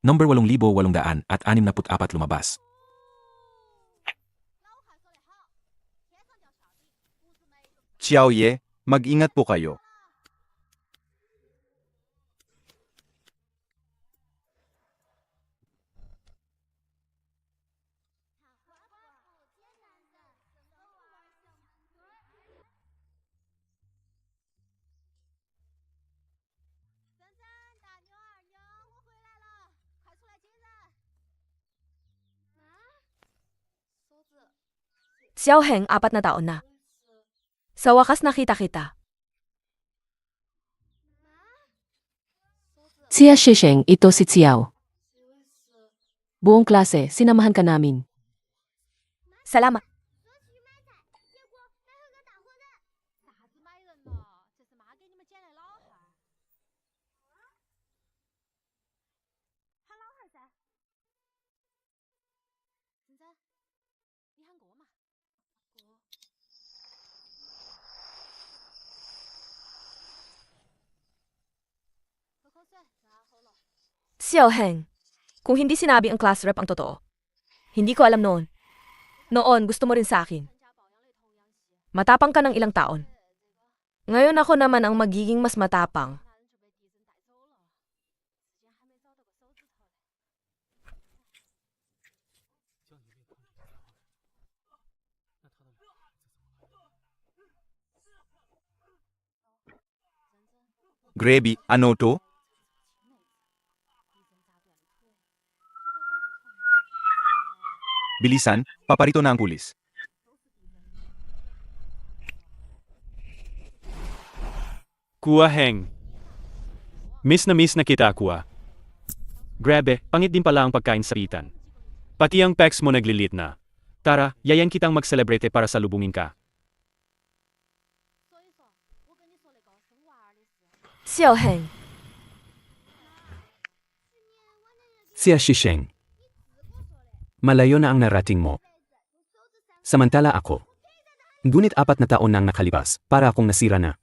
Number 8,864 lumabas. Xiaoye, mag-ingat po kayo. Xiaoheng, 4 na taon na. Sa wakas nakita kita. Sia Shisheng, ito si Xiao. Buong klase, sinamahan ka namin. Salamat. Xiaoheng, kung hindi sinabi ang class rep ang totoo, hindi ko alam noon. Noon, gusto mo rin sa akin. Matapang ka ng ilang taon. Ngayon ako naman ang magiging mas matapang. Grabe, ano to? Bilisan, paparito na ang pulis. Kuya Heng. Miss na kita, Kuya. Grabe, pangit din pala ang pagkain sa pitan. Pati ang pecs mo naglilit na. Tara, yayan kitang mag-celebrate para salubungin ka. Xiaoheng, Sia Shisheng. Malayo na ang narating mo. Samantala ako. Ngunit 4 na taon nang nakalipas, para akong nasira na.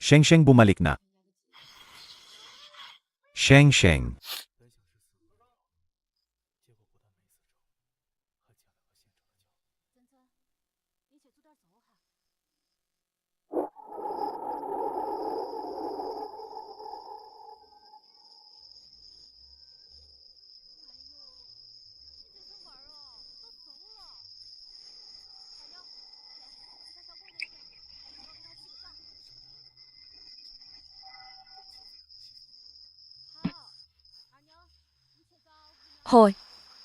Sheng bumalik na. Sheng. hoy,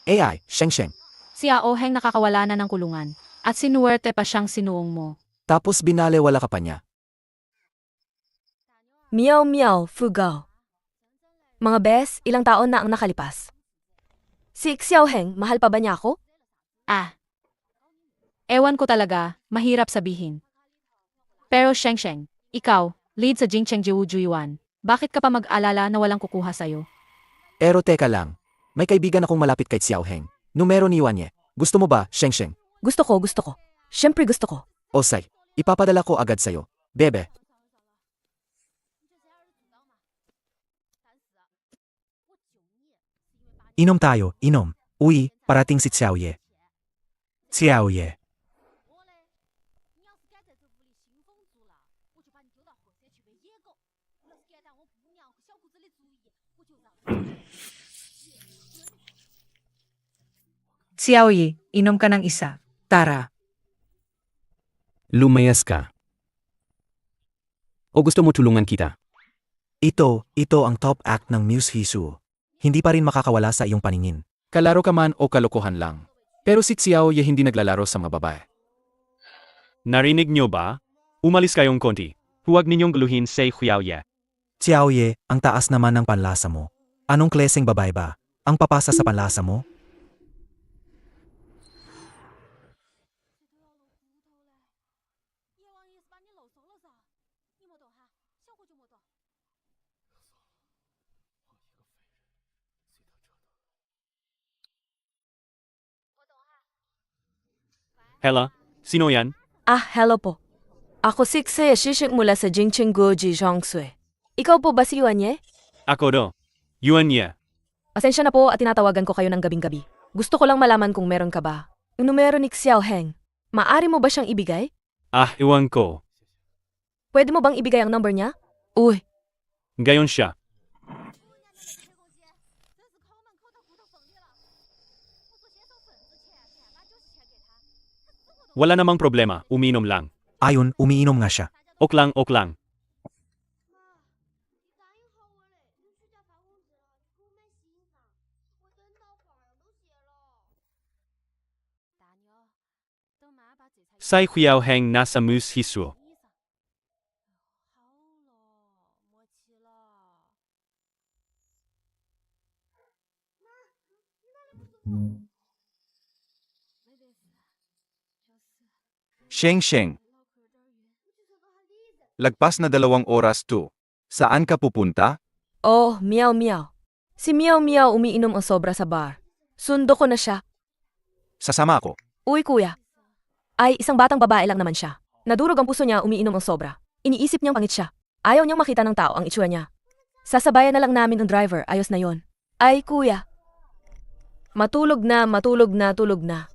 AI, Sheng. Si Aoheng nakakawala na ng kulungan. At sinuwerte pa siyang sinuong mo. Tapos binalewala ka pa niya. Miao Fugao. Mga bes, ilang taon na ang nakalipas. Si Xiaoheng, mahal pa ba niya ako? Ah. Ewan ko talaga, mahirap sabihin. Pero Sheng, ikaw, lead sa Jingcheng Jiwujuiwan. Bakit ka pa mag-alala na walang kukuha sa'yo? Pero teka lang. May kaibigan akong malapit kay Xiaoheng. Numero ni Wanye. Gusto mo ba, Sheng? Gusto ko. Siyempre gusto ko. Osay, ipapadala ko agad sa'yo. Bebe. Inom tayo, inom. Uy, parating si Xiaoye. Xiaoye. Xiaoyi, inom ka ng isa. Tara. Lumayas ka. O gusto mo tulungan kita? Ito ang top act ng Muse Hisu. Hindi pa rin makakawala sa iyong paningin. Kalaro ka man o kalokohan lang. Pero si Xiaoye hindi naglalaro sa mga babae. Narinig niyo ba? Umalis kayong konti. Huwag ninyong guluhin si Xiaoye. Xiaoye, ang taas naman ng panlasa mo. Anong kleseng babae ba? Ang papasa sa panlasa mo? Hela, sino yan? Ah, hello po. Ako si Xe Shishik mula sa Jingcheng Goji Zhongsui. Ikaw po ba si Yuan Ye? Ako do. Yuan Ye. Pasensya na po at tinatawagan ko kayo ng gabing-gabi. Gusto ko lang malaman kung meron ka ba. Yung numero ni Xiao Heng. Maari mo ba siyang ibigay? Ah, iwan ko. Pwede mo bang ibigay ang number niya? Uy, Gayon siya. Wala namang problema, uminom lang. Ayon, umiinom nga siya. Ok lang, ok lang. Sai Xiao Heng nasa Moose Hisu. Sheng Sheng. Lagpas na 2 oras to. Saan ka pupunta? oh, Miao Miao. Si Miao Miao umiinom ang sobra sa bar. Sundo ko na siya. Sasama ako. Uy kuya. Ay, isang batang babae lang naman siya. Nadurog ang puso niya umiinom ang sobra. Iniisip niyang pangit siya. Ayaw niyang makita ng tao ang itsura niya. Sasabayan na lang namin ang driver, ayos na yon. Ay kuya. Matulog na, matulog na, tulog na.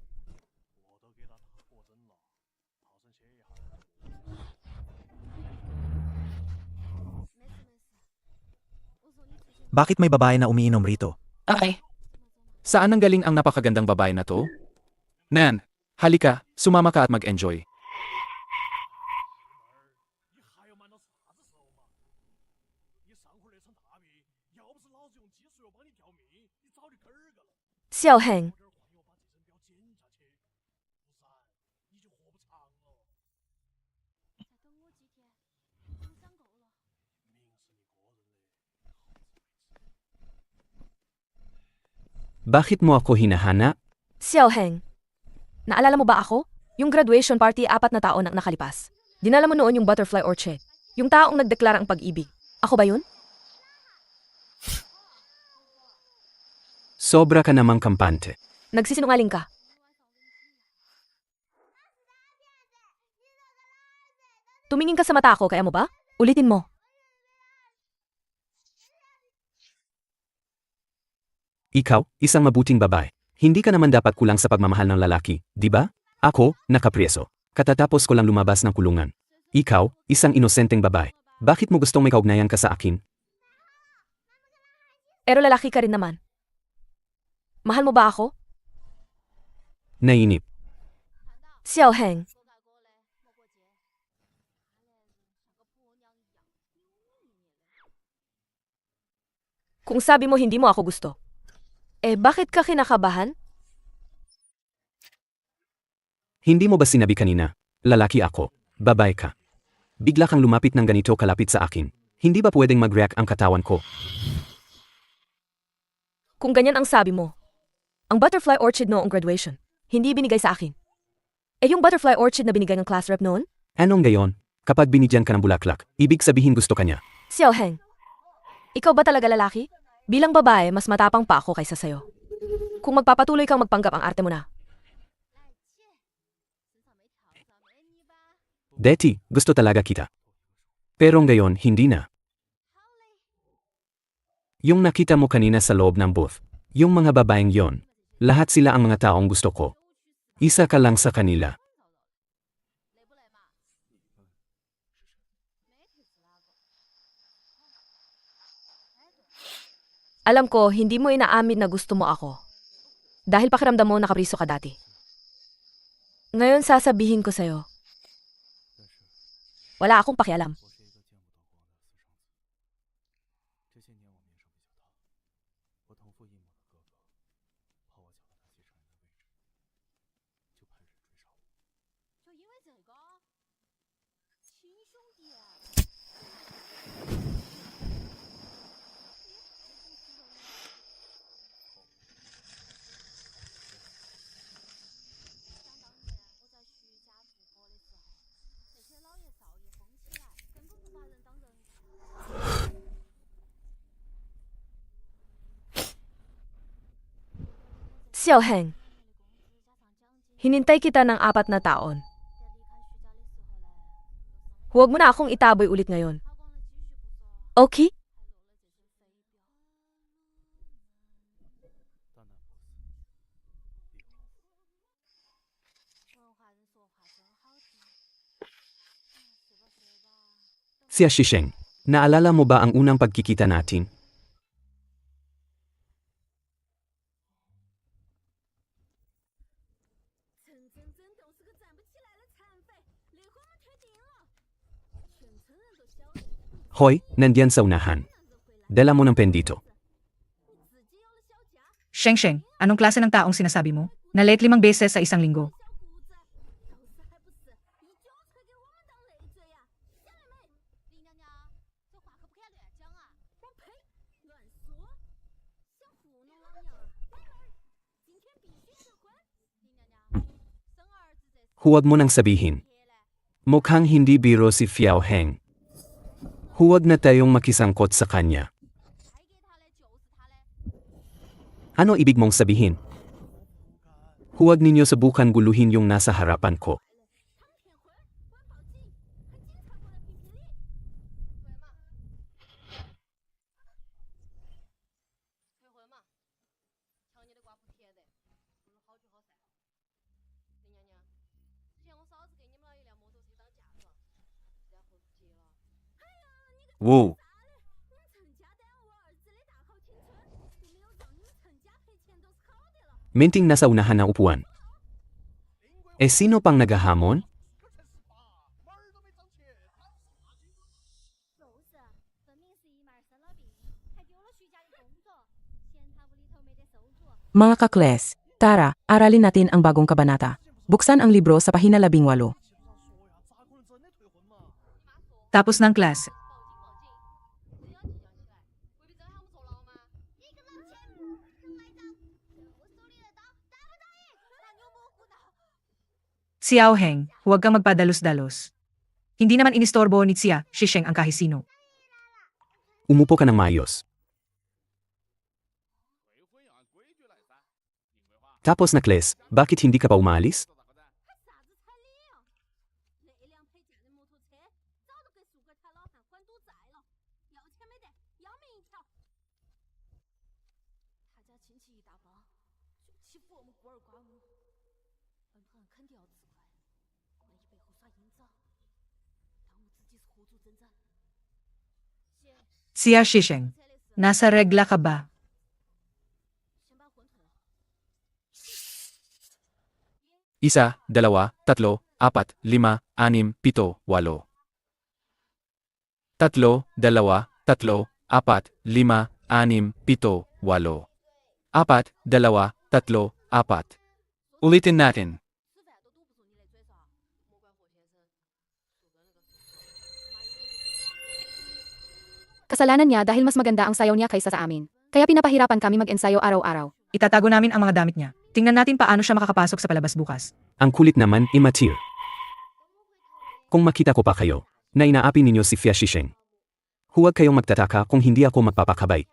Bakit may babae na umiinom rito? Ay! Saan nanggaling ang napakagandang babae na to? Nan, halika, sumama ka at mag-enjoy. Xiao Heng. Bakit mo ako hinahanap? Xiao Heng. Naalala mo ba ako? Yung graduation party 4 na taon ang nakalipas. Dinala mo noon yung butterfly orchid. Yung taong nagdeklara ang pag-ibig. Ako ba yun? Sobra ka namang kampante. Nagsisinungaling ka. Tumingin ka sa mata ko, kaya mo ba? Ulitin mo. Ikaw, isang mabuting babae. Hindi ka naman dapat kulang sa pagmamahal ng lalaki, di ba? Ako, nakapreso. Katatapos ko lang lumabas ng kulungan. Ikaw, isang inosenteng babae. Bakit mo gustong may kaugnayan ka sa akin? Pero lalaki ka rin naman. Mahal mo ba ako? Nainip. Xiao Heng. Kung sabi mo hindi mo ako gusto, bakit ka kinakabahan? Hindi mo ba sinabi kanina, lalaki ako, babae ka? Bigla kang lumapit ng ganito kalapit sa akin. Hindi ba pwedeng mag-react ang katawan ko? Kung ganyan ang sabi mo, ang butterfly orchid noong graduation, hindi binigay sa akin. Yung butterfly orchid na binigay ng class rep noon? Anong gayon? Kapag binigyan ka ng bulaklak, ibig sabihin gusto ka niya. Xiao Heng, ikaw ba talaga lalaki? Bilang babae, mas matapang pa ako kaysa sayo. Kung magpapatuloy kang magpanggap, ang arte mo na. Deti, gusto talaga kita. Pero ngayon, hindi na. Yung nakita mo kanina sa loob ng booth, yung mga babaeng yon, lahat sila ang mga taong gusto ko. Isa ka lang sa kanila. Alam ko, hindi mo inaamin na gusto mo ako. Dahil pakiramdam mo nakapriso ka dati. Ngayon sasabihin ko sa'yo, wala akong pakialam. Xiao Heng, Hinintay kita ng 4 na taon. Huwag mo na akong itaboy ulit ngayon. Okay? Siya Shisheng, naalala mo ba ang unang pagkikita natin? Hoy, nandiyan sa unahan. Dala mo ng pen dito. Sheng, anong klase ng taong sinasabi mo? Na-late 5 beses sa isang linggo. Huwag mo nang sabihin. Mukhang hindi biro si Fiao Heng. Huwag na tayong makisangkot sa kanya. Ano ibig mong sabihin? Huwag ninyo subukan guluhin yung nasa harapan ko. Wu, Minting nasa unahan ng upuan. Sino pang naghahamon? Mga kakles, tara, aralin natin ang bagong kabanata. Buksan ang libro sa pahina 18. Tapos ng class. Xiao Heng, huwag kang magpadalos-dalos. Hindi naman inistorbo ni Xia Shisheng ang kahisino. Umupo ka ng maayos. Tapos na Kles, bakit hindi ka pa umalis? Xia Shisheng, nasa regla ka ba? Isa, dalawa, tatlo, apat, lima, anim, pito, walo. Tatlo, dalawa, tatlo, apat, lima, anim, pito, walo. Apat, dalawa, tatlo, apat. Ulitin natin. Kasalanan niya dahil mas maganda ang sayaw niya kaysa sa amin. Kaya pinapahirapan kami mag-ensayo araw-araw. Itatago namin ang mga damit niya. Tingnan natin paano siya makakapasok sa palabas bukas. Ang kulit naman, immature. Kung makita ko pa kayo, na inaapi ninyo si Fia Shisheng. Huwag kayong magtataka kung hindi ako magpapakabay.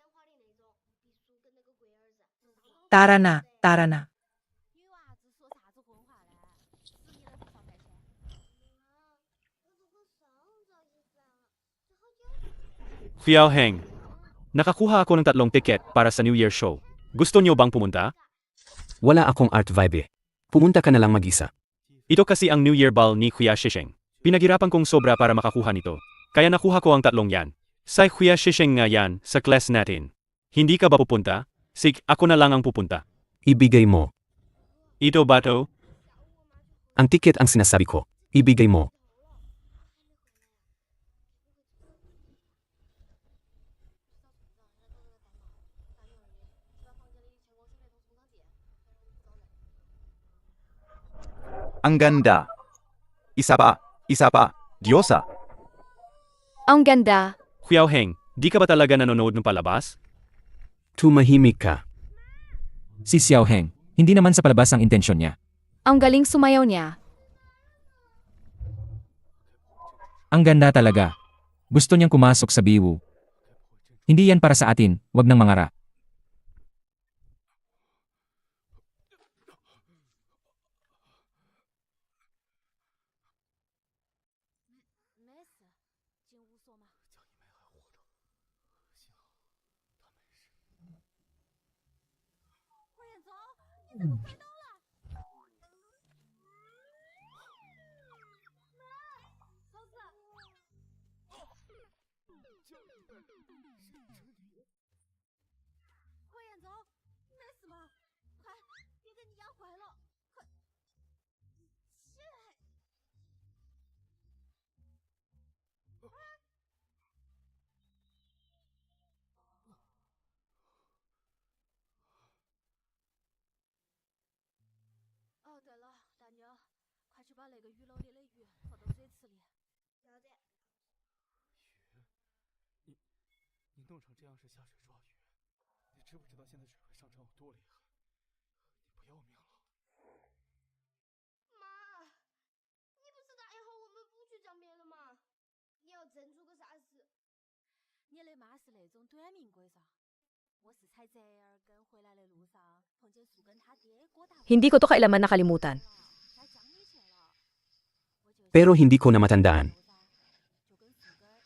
Tara na, tara na. Fiao Heng. Nakakuha ako ng 3 tiket para sa New Year show. Gusto niyo bang pumunta? Wala akong art vibe. Pumunta ka na lang mag-isa. Ito kasi ang New Year ball ni Kuya Shisheng. Pinaghirapan kong sobra para makakuha nito. Kaya nakuha ko ang 3 yan. Sa Kuya Shisheng nga yan, sa class natin. Hindi ka ba pupunta? Sig, ako na lang ang pupunta. Ibigay mo. Ito ba to? Ang tiket ang sinasabi ko. Ibigay mo. ang ganda. Isa pa, Diyosa. Ang ganda. Kuya Heng, di ka ba talaga nanonood ng palabas? Tumahimik ka. Si Xiao Heng, hindi naman sa palabas ang intensyon niya. Ang galing sumayaw niya. Ang ganda talaga. Gusto niyang kumasok sa biwu. Hindi yan para sa atin, wag nang mangara. 哦，对了，大妞，快去把那个鱼篓里的鱼放到水池里。了解。你弄成这样是下水抓鱼，你知不知道现在水位上涨有多厉害？你不要命了？妈，你不是答应好我们不去江边了吗？你要真出个啥事？你的妈是那种短命鬼噻。我是踩折耳根回来的路上碰见树跟他爹郭大。 Hindi ko to kailanman nakalimutan. Pero hindi ko na matandaan.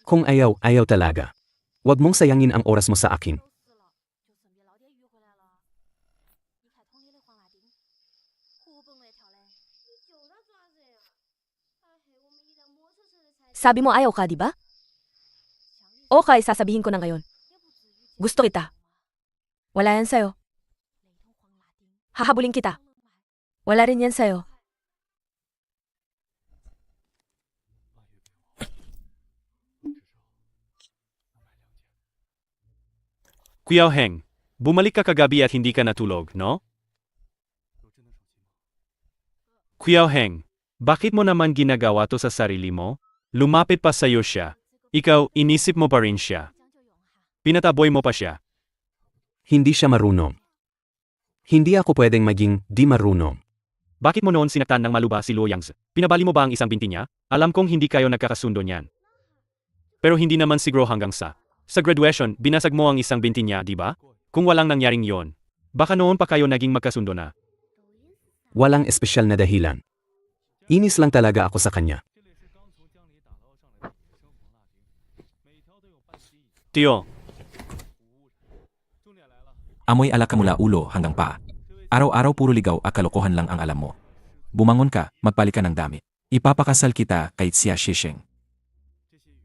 Kung ayaw, ayaw talaga. Huwag mong sayangin ang oras mo sa akin. Sabi mo ayaw ka, di ba? Okay, sasabihin ko na ngayon. Gusto kita. Wala yan sa'yo. Hahabulin kita. Wala rin yan sa'yo. Kuya Heng, bumalik ka kagabi at hindi ka natulog, no? Kuya Heng, bakit mo naman ginagawa to sa sarili mo? Lumapit pa sa'yo siya. Ikaw, inisip mo pa rin siya. Pinataboy mo pa siya. Hindi siya marunong. Hindi ako pwedeng maging di marunong. Bakit mo noon sinaktan ng maluba si Luo Yangzi? Pinabali mo ba ang isang binti niya? Alam kong hindi kayo nagkakasundo niyan. Pero hindi naman siguro hanggang sa graduation, binasag mo ang isang binti niya, di ba? Kung walang nangyaring yon, baka noon pa kayo naging magkasundo na. Walang espesyal na dahilan. Inis lang talaga ako sa kanya. Tio, Amoy alak ka mula ulo hanggang paa. Araw-araw puro ligaw at kalokohan lang ang alam mo. Bumangon ka, magpalit ka ng damit. Ipapakasal kita kay Xia Shisheng.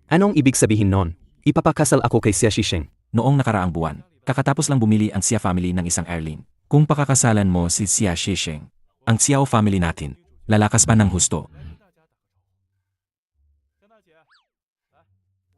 Anong ibig sabihin nun? Ipapakasal ako kay Xia Shisheng. Noong nakaraang buwan, kakatapos lang bumili ang Xia family ng isang airline. Kung pakakasalan mo si Xia Shisheng, ang Xiao family natin, lalakas pa ng husto.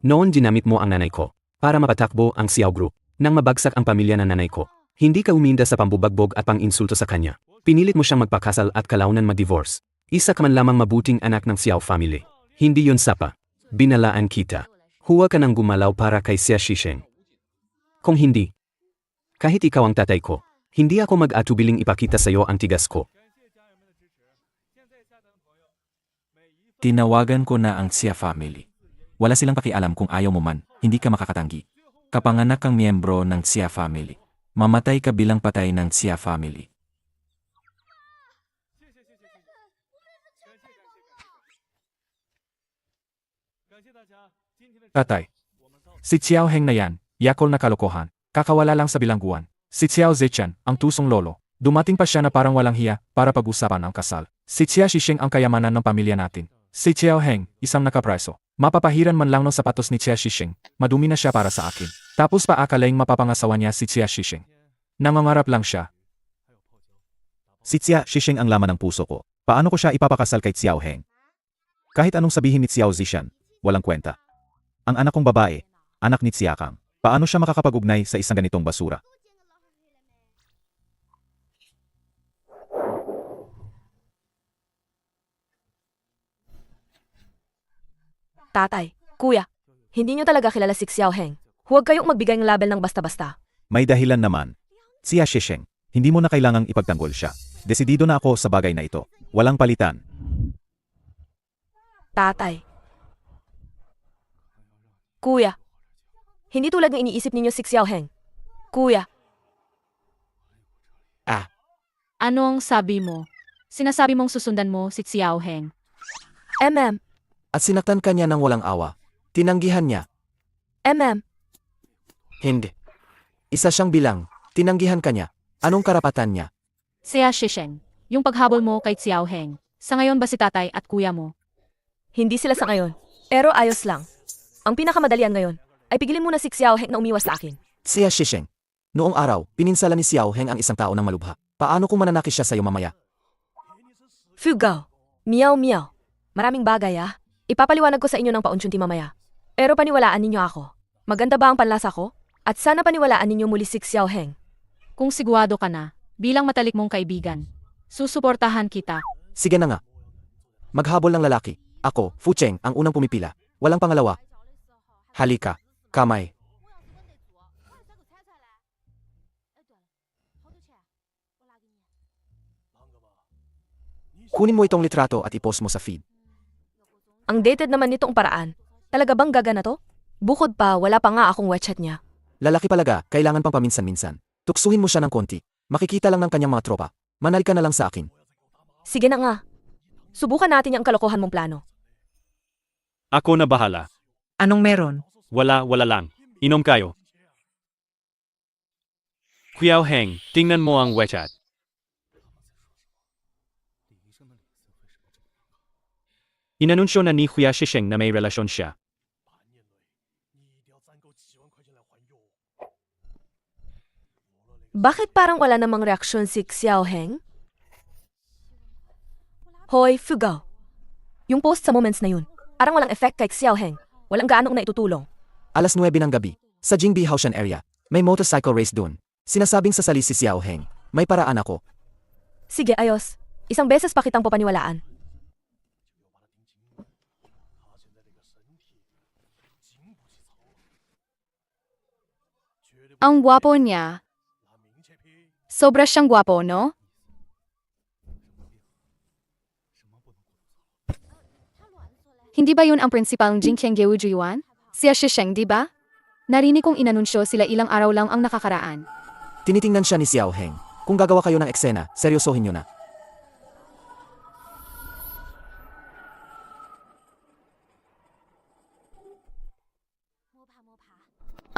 Noon ginamit mo ang nanay ko para mapatakbo ang Xiao Group. Nang mabagsak ang pamilya ng nanay ko, hindi ka uminda sa pambubagbog at pang-insulto sa kanya. Pinilit mo siyang magpakasal at kalaunan mag-divorce. Isa ka man lamang mabuting anak ng Xiao family. Hindi yon sapa. Binalaan kita. Huwag ka nang gumalaw para kay Xia Shisheng. Kung hindi, kahit ikaw ang tatay ko, hindi ako mag-atubiling ipakita sa iyo ang tigas ko. Tinawagan ko na ang Xia family. Wala silang pakialam kung ayaw mo man, hindi ka makakatanggi. Kapanganak kang miyembro ng Xia family. Mamatay ka bilang patay ng Xia family. Tatay. Si Xiao Heng na yan, yakol na kalokohan. Kakawala lang sa bilangguan. Si Xiao Zichan, ang tusong lolo. Dumating pa siya na parang walang hiya para pag-usapan ang kasal. Si Xia Shisheng ang kayamanan ng pamilya natin. Si Xiao Heng, isang nakapreso. Mapapahiran man lang ng sapatos ni Xia Shisheng, madumi na siya para sa akin. Tapos paakalaing mapapangasawa niya si Xia Shisheng. Nangangarap lang siya. Si Xia Shisheng ang laman ng puso ko. Paano ko siya ipapakasal kay Xiao Heng? Kahit anong sabihin ni Xiao Zishan, walang kwenta. Ang anak kong babae, anak ni Xia Kang. Paano siya makakapag-ugnay sa isang ganitong basura? Tatay, kuya, hindi nyo talaga kilala si Xiao Heng. Huwag kayong magbigay ng label ng basta-basta. May dahilan naman. Xia Shisheng, hindi mo na kailangang ipagtanggol siya. Desidido na ako sa bagay na ito. Walang palitan. Tatay. Kuya, hindi tulad ng iniisip ninyo si Xiao Heng. Kuya, Ano ang sabi mo? Sinasabi mong susundan mo si Xiao Heng. At sinaktan kanya ng walang awa. Tinanggihan niya. Hindi. Isa siyang bilang. Tinanggihan kanya. Anong karapatan niya? Xia Shisheng, yung paghabol mo kay Xiao Heng, sa ngayon ba si tatay at kuya mo? Hindi sila sa ngayon. Pero ayos lang. Ang pinakamadalian ngayon ay pigilin muna si Xiao Heng na umiwas sa akin. Siya Shisheng. Noong araw, pininsala ni Xiao Heng ang isang tao ng malubha. Paano kung mananakis siya sa'yo mamaya? Fugao. Miao miao. Maraming bagay ah. Ipapaliwanag ko sa inyo ng paunsyunti mamaya. Pero paniwalaan ninyo ako. Maganda ba ang panlasa ko? At sana paniwalaan ninyo muli si Xiao Heng. Kung sigurado ka na, bilang matalik mong kaibigan, susuportahan kita. Sige na nga. Maghabol ng lalaki. Ako, Fu Cheng, ang unang pumipila. Walang pangalawa. Halika. Kamay. Kunin mo itong litrato at ipost mo sa feed. Ang dated naman nitong paraan. Talaga bang gagana to? Bukod pa, wala pa nga akong WeChat niya. Lalaki palaga, kailangan pang paminsan-minsan. Tuksuhin mo siya ng konti. Makikita lang ng kanyang mga tropa. Manal ka na lang sa akin. Sige na nga. Subukan natin yung kalokohan mong plano. Ako na bahala. Anong meron? Wala lang. Inom kayo. Xiao Heng, tingnan mo ang WeChat. Inanunsyo na ni Xia Shisheng na may relasyon siya. Bakit parang wala namang reaksyon si Xiao Heng? Hoy, Fugao. Yung post sa moments na yun, parang walang effect kay Xiao Heng. Walang gaanong naitutulong. Alas 9 ng gabi, sa Jingbi Haoshan area, may motorcycle race doon. Sinasabing sasali si Xiao Heng. May paraan ako. Sige, ayos. Isang beses pa kitang papaniwalaan. Ang gwapo niya. Sobra siyang gwapo, no? Hindi ba yun ang principal ng Jingqiang Geujuyuan? Xia Shisheng, di ba? Narinig kong inanunsyo sila ilang araw lang ang nakakaraan. Tinitingnan siya ni Xiao Heng. Kung gagawa kayo ng eksena, seryosohin nyo na.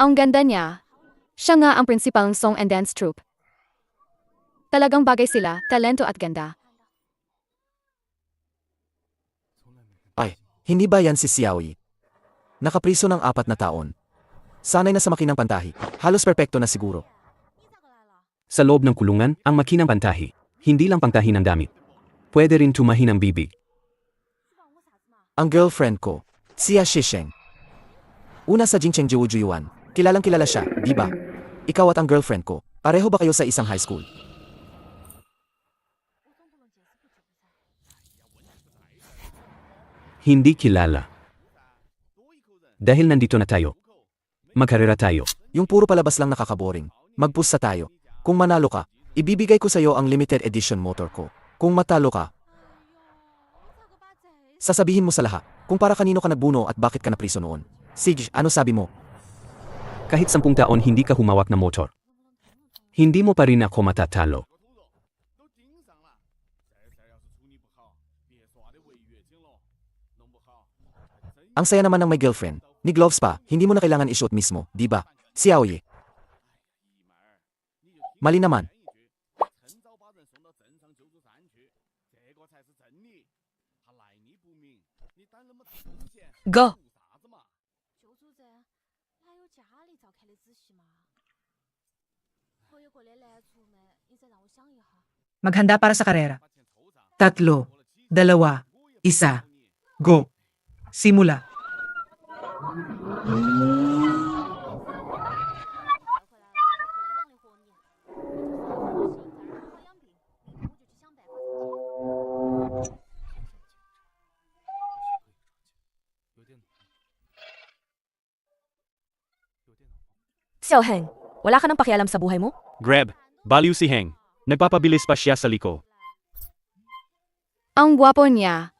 Ang ganda niya. Siya nga ang principal ng song and dance troupe. Talagang bagay sila, talento at ganda. Ay, hindi ba yan si Xiao Yi? Nakapriso ng 4 na taon. Sanay na sa makinang pantahi. Halos perpekto na siguro. Sa loob ng kulungan, ang makinang pantahi. Hindi lang pangtahi ng damit. Pwede rin tumahi ng bibig. Ang girlfriend ko, Xia Shisheng. Una sa Jingcheng Jiwujuyuan. Kilalang kilala siya, di ba? Ikaw at ang girlfriend ko, pareho ba kayo sa isang high school? Hindi kilala. Dahil nandito na tayo. Magkarera tayo. Yung puro palabas lang nakakaboring. Magpusta tayo. Kung manalo ka, ibibigay ko sa'yo ang limited edition motor ko. Kung matalo ka, sasabihin mo sa lahat kung para kanino ka nagbuno at bakit ka napriso noon. Sige, ano sabi mo? Kahit 10 taon hindi ka humawak ng motor. Hindi mo pa rin ako matatalo. Ang saya naman ng may girlfriend. Ni gloves pa, hindi mo na kailangan i-shoot mismo, di ba? Xiao Yi. Mali naman. Go! Maghanda para sa karera. 3, 2, 1, go! Simula. Xiao Heng, wala ka nang pakialam sa buhay mo? Grab, baliw si Heng. Nagpapabilis pa siya sa liko. Ang gwapo niya.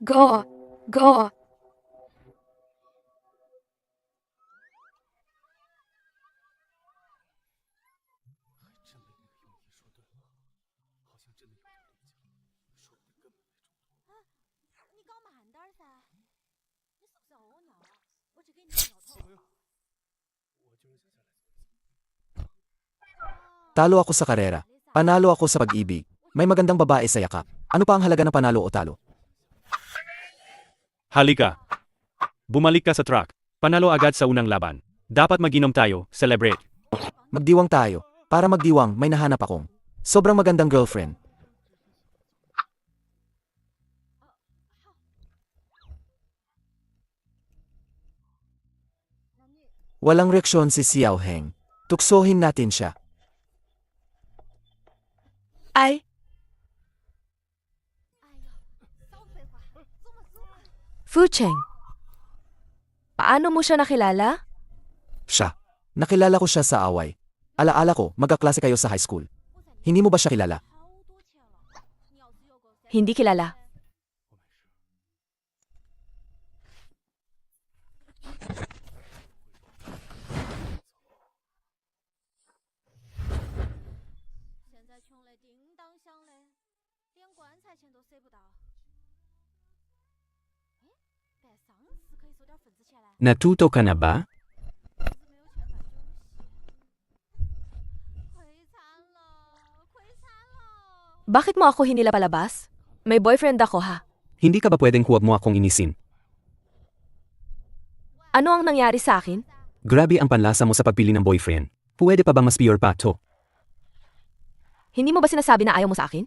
Go! Go! Talo ako sa karera. Panalo ako sa pag-ibig. May magandang babae sa yakap. Ano pa ang halaga ng panalo o talo? Halika. Bumalik ka sa truck. Panalo agad sa unang laban. Dapat mag-inom tayo, celebrate. Magdiwang tayo. Para magdiwang, may nahanap akong sobrang magandang girlfriend. Walang reaksyon si Xiao Heng. Tuksohin natin siya. Ay, Fu Cheng. Paano mo siya nakilala? Siya. Nakilala ko siya sa away. Alaala ko, magkaklase kayo sa high school. Hindi mo ba siya kilala? Hindi kilala. Natuto ka na ba? Bakit mo ako hindi palabas? May boyfriend ako ha. Hindi ka ba pwedeng huwag mo akong inisin? Ano ang nangyari sa akin? Grabe ang panlasa mo sa pagpili ng boyfriend. Pwede pa bang mas pure pa to? Hindi mo ba sinasabi na ayaw mo sa akin?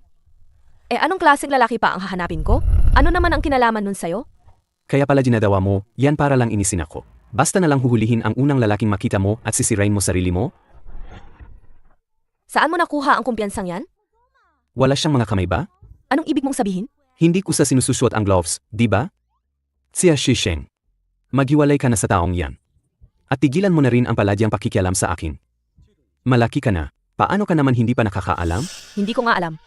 Eh anong klaseng lalaki pa ang hahanapin ko? Ano naman ang kinalaman nun sa'yo? Kaya pala dinadawa mo, yan para lang inisin ako. Basta na lang huhulihin ang unang lalaking makita mo at sisirain mo sarili mo? Saan mo nakuha ang kumpiyansang yan? Wala siyang mga kamay ba? Anong ibig mong sabihin? Hindi ko sa sinususuot ang gloves, di ba? Siya Shisheng. Maghiwalay ka na sa taong yan. At tigilan mo na rin ang paladyang pakikialam sa akin. Malaki ka na. Paano ka naman hindi pa nakakaalam? Hindi ko nga alam.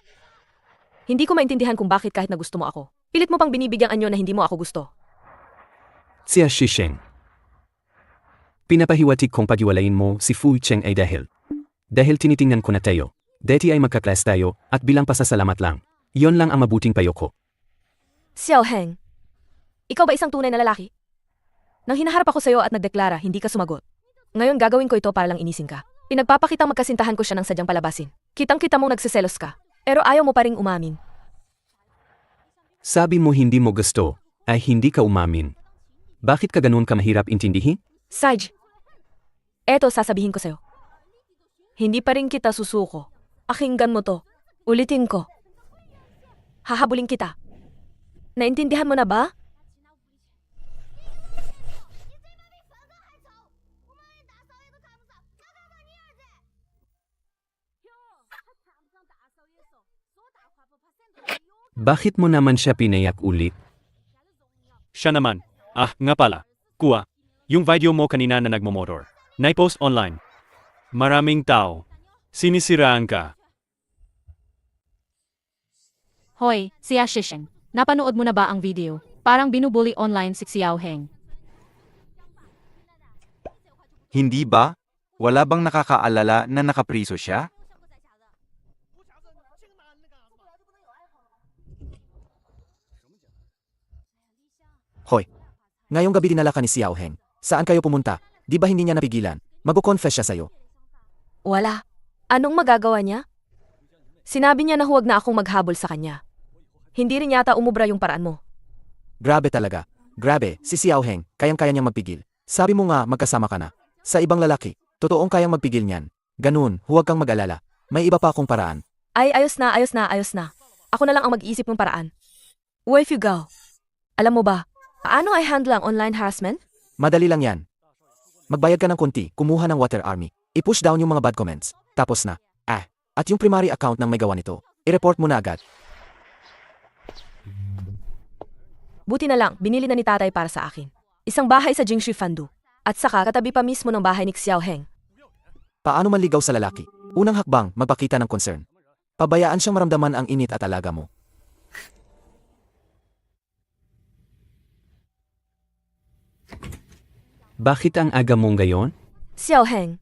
Hindi ko maintindihan kung bakit kahit na gusto mo ako. Pilit mo pang binibigyang anyo na hindi mo ako gusto. Siya Shisheng. Pinapahiwatig kong paghiwalayin mo si Fu Cheng ay dahil tinitingnan ko na tayo. Deti ay magkaklas tayo at bilang pasasalamat lang. Yon lang ang mabuting payo ko. Xiao Heng, ikaw ba isang tunay na lalaki? Nang hinaharap ako sa'yo at nagdeklara, hindi ka sumagot. Ngayon gagawin ko ito para lang inisin ka. Pinagpapakitang magkasintahan ko siya ng sadyang palabasin. Kitang-kita mong nagsiselos ka. Pero ayaw mo pa ring umamin. Sabi mo hindi mo gusto, ay hindi ka umamin. Bakit ka ganun ka mahirap intindihin? Sarge, eto sasabihin ko sa'yo. Hindi pa rin kita susuko. Pakinggan mo to. Ulitin ko. Hahabulin kita. Naintindihan mo na ba? Bakit mo naman siya pinayak ulit? Siya naman. Ah, nga pala. Kuya, yung video mo kanina na nagmomotor. Naipost online. Maraming tao. Sinisiraan ka. Hoy, Siya Shisheng. Napanood mo na ba ang video? Parang binubuli online si Xiao Heng. Hindi ba? Wala bang nakakaalala na nakapriso siya? Hoy, ngayong gabi dinala ka ni Xiao Heng. Saan kayo pumunta? Di ba hindi niya napigilan? Mag-confess siya sa'yo. Wala. Anong magagawa niya? Sinabi niya na huwag na akong maghabol sa kanya. Hindi rin yata umubra yung paraan mo. Grabe talaga. Grabe, si Xiao Heng, kayang-kaya niyang magpigil. Sabi mo nga magkasama ka na. Sa ibang lalaki, totoong kayang magpigil niyan. Ganun, huwag kang mag-alala. May iba pa akong paraan. Ay, ayos na. Ako na lang ang mag-iisip ng paraan. Where if you go? Alam mo ba, paano ay handle ang online harassment? Madali lang yan. Magbayad ka ng konti, kumuha ng Water Army. I-push down yung mga bad comments. Tapos na. At yung primary account ng may gawa nito, i-report mo na agad. Buti na lang, binili na ni tatay para sa akin. Isang bahay sa Jingshi Fandu. At saka katabi pa mismo ng bahay ni Xiao Heng. Paano manligaw sa lalaki? Unang hakbang, magpakita ng concern. Pabayaan siyang maramdaman ang init at alaga mo. Bakit ang aga mong gayon? Xiao Heng.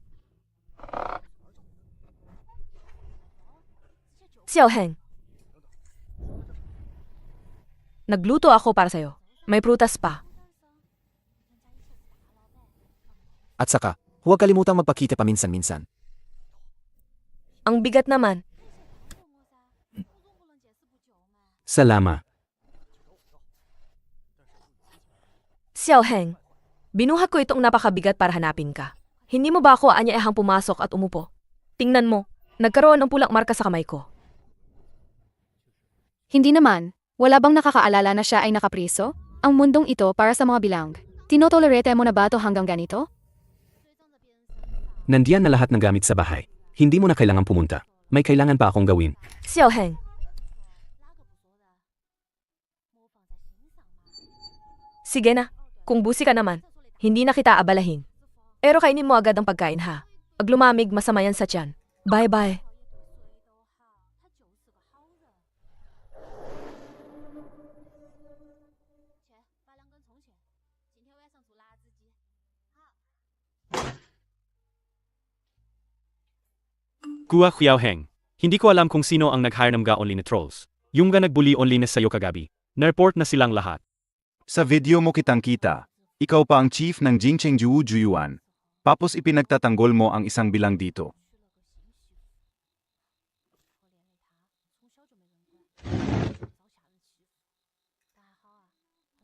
Xiao Heng. Nagluto ako para sa'yo. May prutas pa. At saka, huwag kalimutang magpakita paminsan-minsan. Ang bigat naman. Salamat. Xiao Heng, binuhat ko itong napakabigat para hanapin ka. Hindi mo ba ako aanyaehang pumasok at umupo? Tingnan mo, nagkaroon ng pulang marka sa kamay ko. Hindi naman. Wala bang nakakaalala na siya ay nakapriso? Ang mundong ito para sa mga bilang. Tinotolerate mo na ba ito hanggang ganito? Nandiyan na lahat ng gamit sa bahay. Hindi mo na kailangan pumunta. May kailangan pa akong gawin. Xiao Heng. Sige na, kung busi ka naman, hindi na kita abalahin. Pero kainin mo agad ang pagkain ha. Pag lumamig, masama yan sa tiyan. Bye-bye. Kuya Xiaoheng. Hindi ko alam kung sino ang nag-hire ng ga online na trolls. Yung ga nagbuli online na sa'yo kagabi. Na-report na silang lahat. Sa video mo kitang kita. Ikaw pa ang chief ng Jingcheng Juyuan. Tapos ipinagtatanggol mo ang isang bilang dito.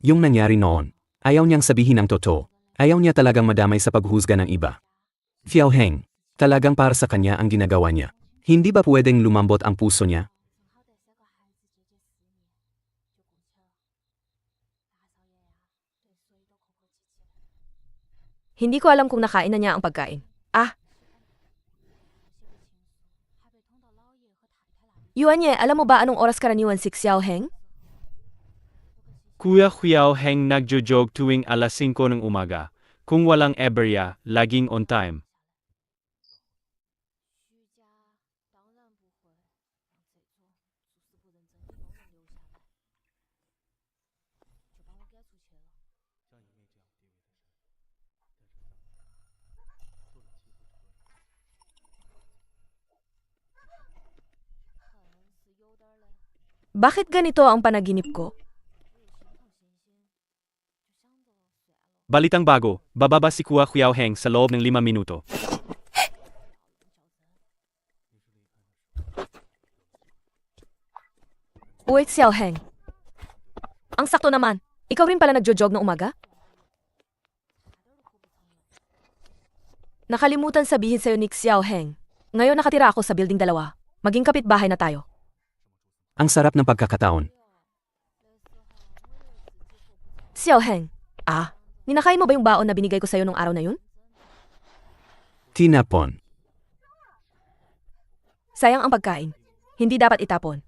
Yung nangyari noon, ayaw niyang sabihin ang totoo. Ayaw niya talagang madamay sa paghusga ng iba. Xiaoheng, talagang para sa kanya ang ginagawa niya. Hindi ba pwedeng lumambot ang puso niya? Hindi ko alam kung nakain na niya ang pagkain. Yuanye, alam mo ba anong oras karaniwan si Xiao Heng? Kuya Xiaoheng nagjo-jog tuwing alas 5 ng umaga. Kung walang eberya, laging on time. Bakit ganito ang panaginip ko? Balitang bago, bababa si Kuya Xiaoheng sa loob ng 5 minuto. Wait, Xiao Heng. Ang sakto naman, ikaw rin pala nagjo-jog ng umaga? Nakalimutan sabihin sa'yo ni Xiao Heng. Ngayon nakatira ako sa building 2. Maging kapitbahay na tayo. Ang sarap ng pagkakataon. Xiao Heng, ninakain mo ba yung baon na binigay ko sa'yo nung araw na yun? Tinapon. Sayang ang pagkain. Hindi dapat itapon.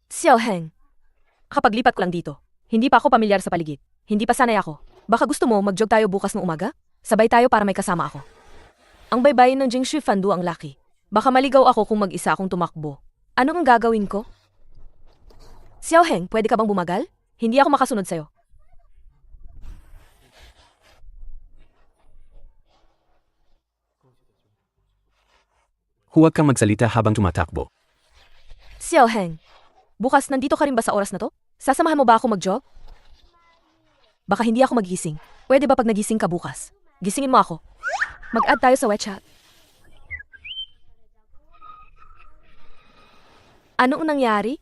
Xiao Heng, kapaglipat ko lang dito. Hindi pa ako pamilyar sa paligid. Hindi pa sanay ako. Baka gusto mo mag-jog tayo bukas ng umaga? Sabay tayo para may kasama ako. Ang baybayin ng Jingshui Fandu ang laki. Baka maligaw ako kung mag-isa akong tumakbo. Ano ang gagawin ko? Xiao Heng, pwede ka bang bumagal? Hindi ako makasunod sa'yo. Huwag kang magsalita habang tumatakbo. Xiao Heng, bukas nandito ka rin ba sa oras na to? Sasamahan mo ba ako mag-jog? Baka hindi ako magising. Pwede ba pag nagising ka bukas? Gisingin mo ako. Mag-add tayo sa WeChat. Anong nangyari?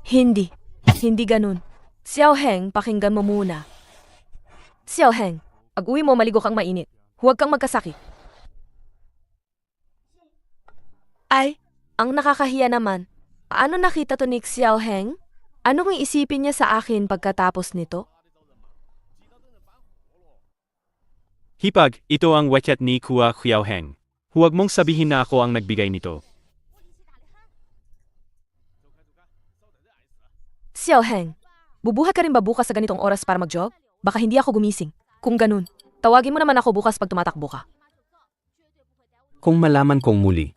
Hindi. Hindi ganun. Xiao Heng, pakinggan mo muna. Xiao Heng, pag-uwi mo maligo kang mainit. Huwag kang magkasakit. Ay, ang nakakahiya naman. Paano nakita to ni Xiao Heng? Anong iisipin niya sa akin pagkatapos nito? Hipag, ito ang WeChat ni Kuya Xiaoheng. Huwag mong sabihin na ako ang nagbigay nito. Xiao Heng, bubuhat ka rin ba bukas sa ganitong oras para mag-jog? Baka hindi ako gumising. Kung ganun, tawagin mo naman ako bukas pag tumatakbo ka. Kung malaman kong muli,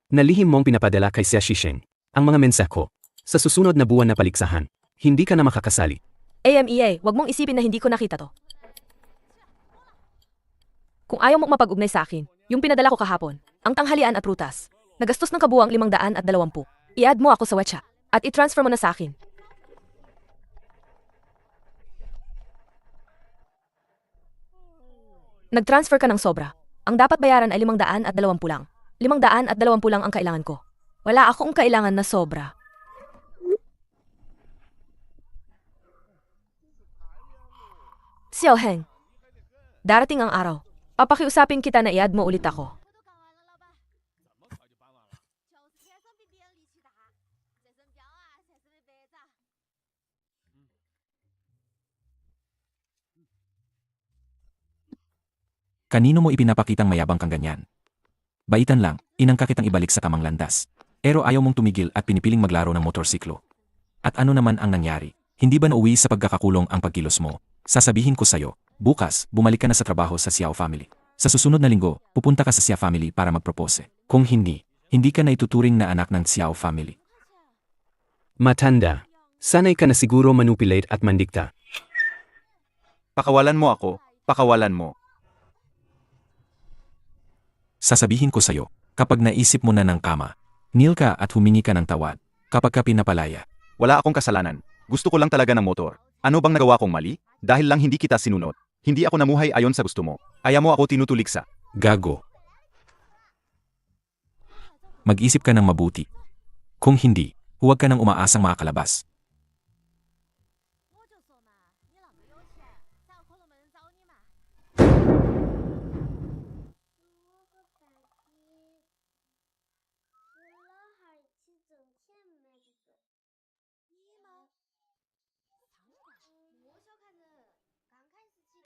nalihim mong pinapadala kay Xia Shisheng ang mga mensako sa susunod na buwan na paliksahan, hindi ka na makakasali. AMEA, wag mong isipin na hindi ko nakita to. Kung ayaw mong mapag-ugnay sa akin, yung pinadala ko kahapon, ang tanghalian at prutas, nagastos ng kabuang 520. I-add mo ako sa WeChat at i-transfer mo na sa akin. Nag-transfer ka ng sobra. Ang dapat bayaran ay 520 lang. 520 lang ang kailangan ko. Wala akong kailangan na sobra. Xiaoheng, darating ang araw. Papakiusapin kita na i-add mo ulit ako. Kanino mo ipinapakitang mayabang kang ganyan? Baitan lang, inangka kitang ibalik sa tamang landas. Pero ayaw mong tumigil at pinipiling maglaro ng motorsiklo. At ano naman ang nangyari? Hindi ba nauwi sa pagkakakulong ang pagkilos mo? Sasabihin ko sa'yo, bukas, bumalik ka na sa trabaho sa Xiao family. Sa susunod na linggo, pupunta ka sa Xiao family para magpropose. Kung hindi, hindi ka na ituturing na anak ng Xiao family. Matanda. Sanay ka na siguro manipulate at mandikta. Pakawalan mo ako, pakawalan mo. Sasabihin ko sa'yo, kapag naisip mo na ng kama, kneel ka at humingi ka ng tawad, kapag ka pinapalaya. Wala akong kasalanan. Gusto ko lang talaga ng motor. Ano bang nagawa kong mali? Dahil lang hindi kita sinunod. Hindi ako namuhay ayon sa gusto mo. Ayaw mo ako tinutuliksa. Gago. Mag-isip ka ng mabuti. Kung hindi, huwag ka nang umaasang makakalabas.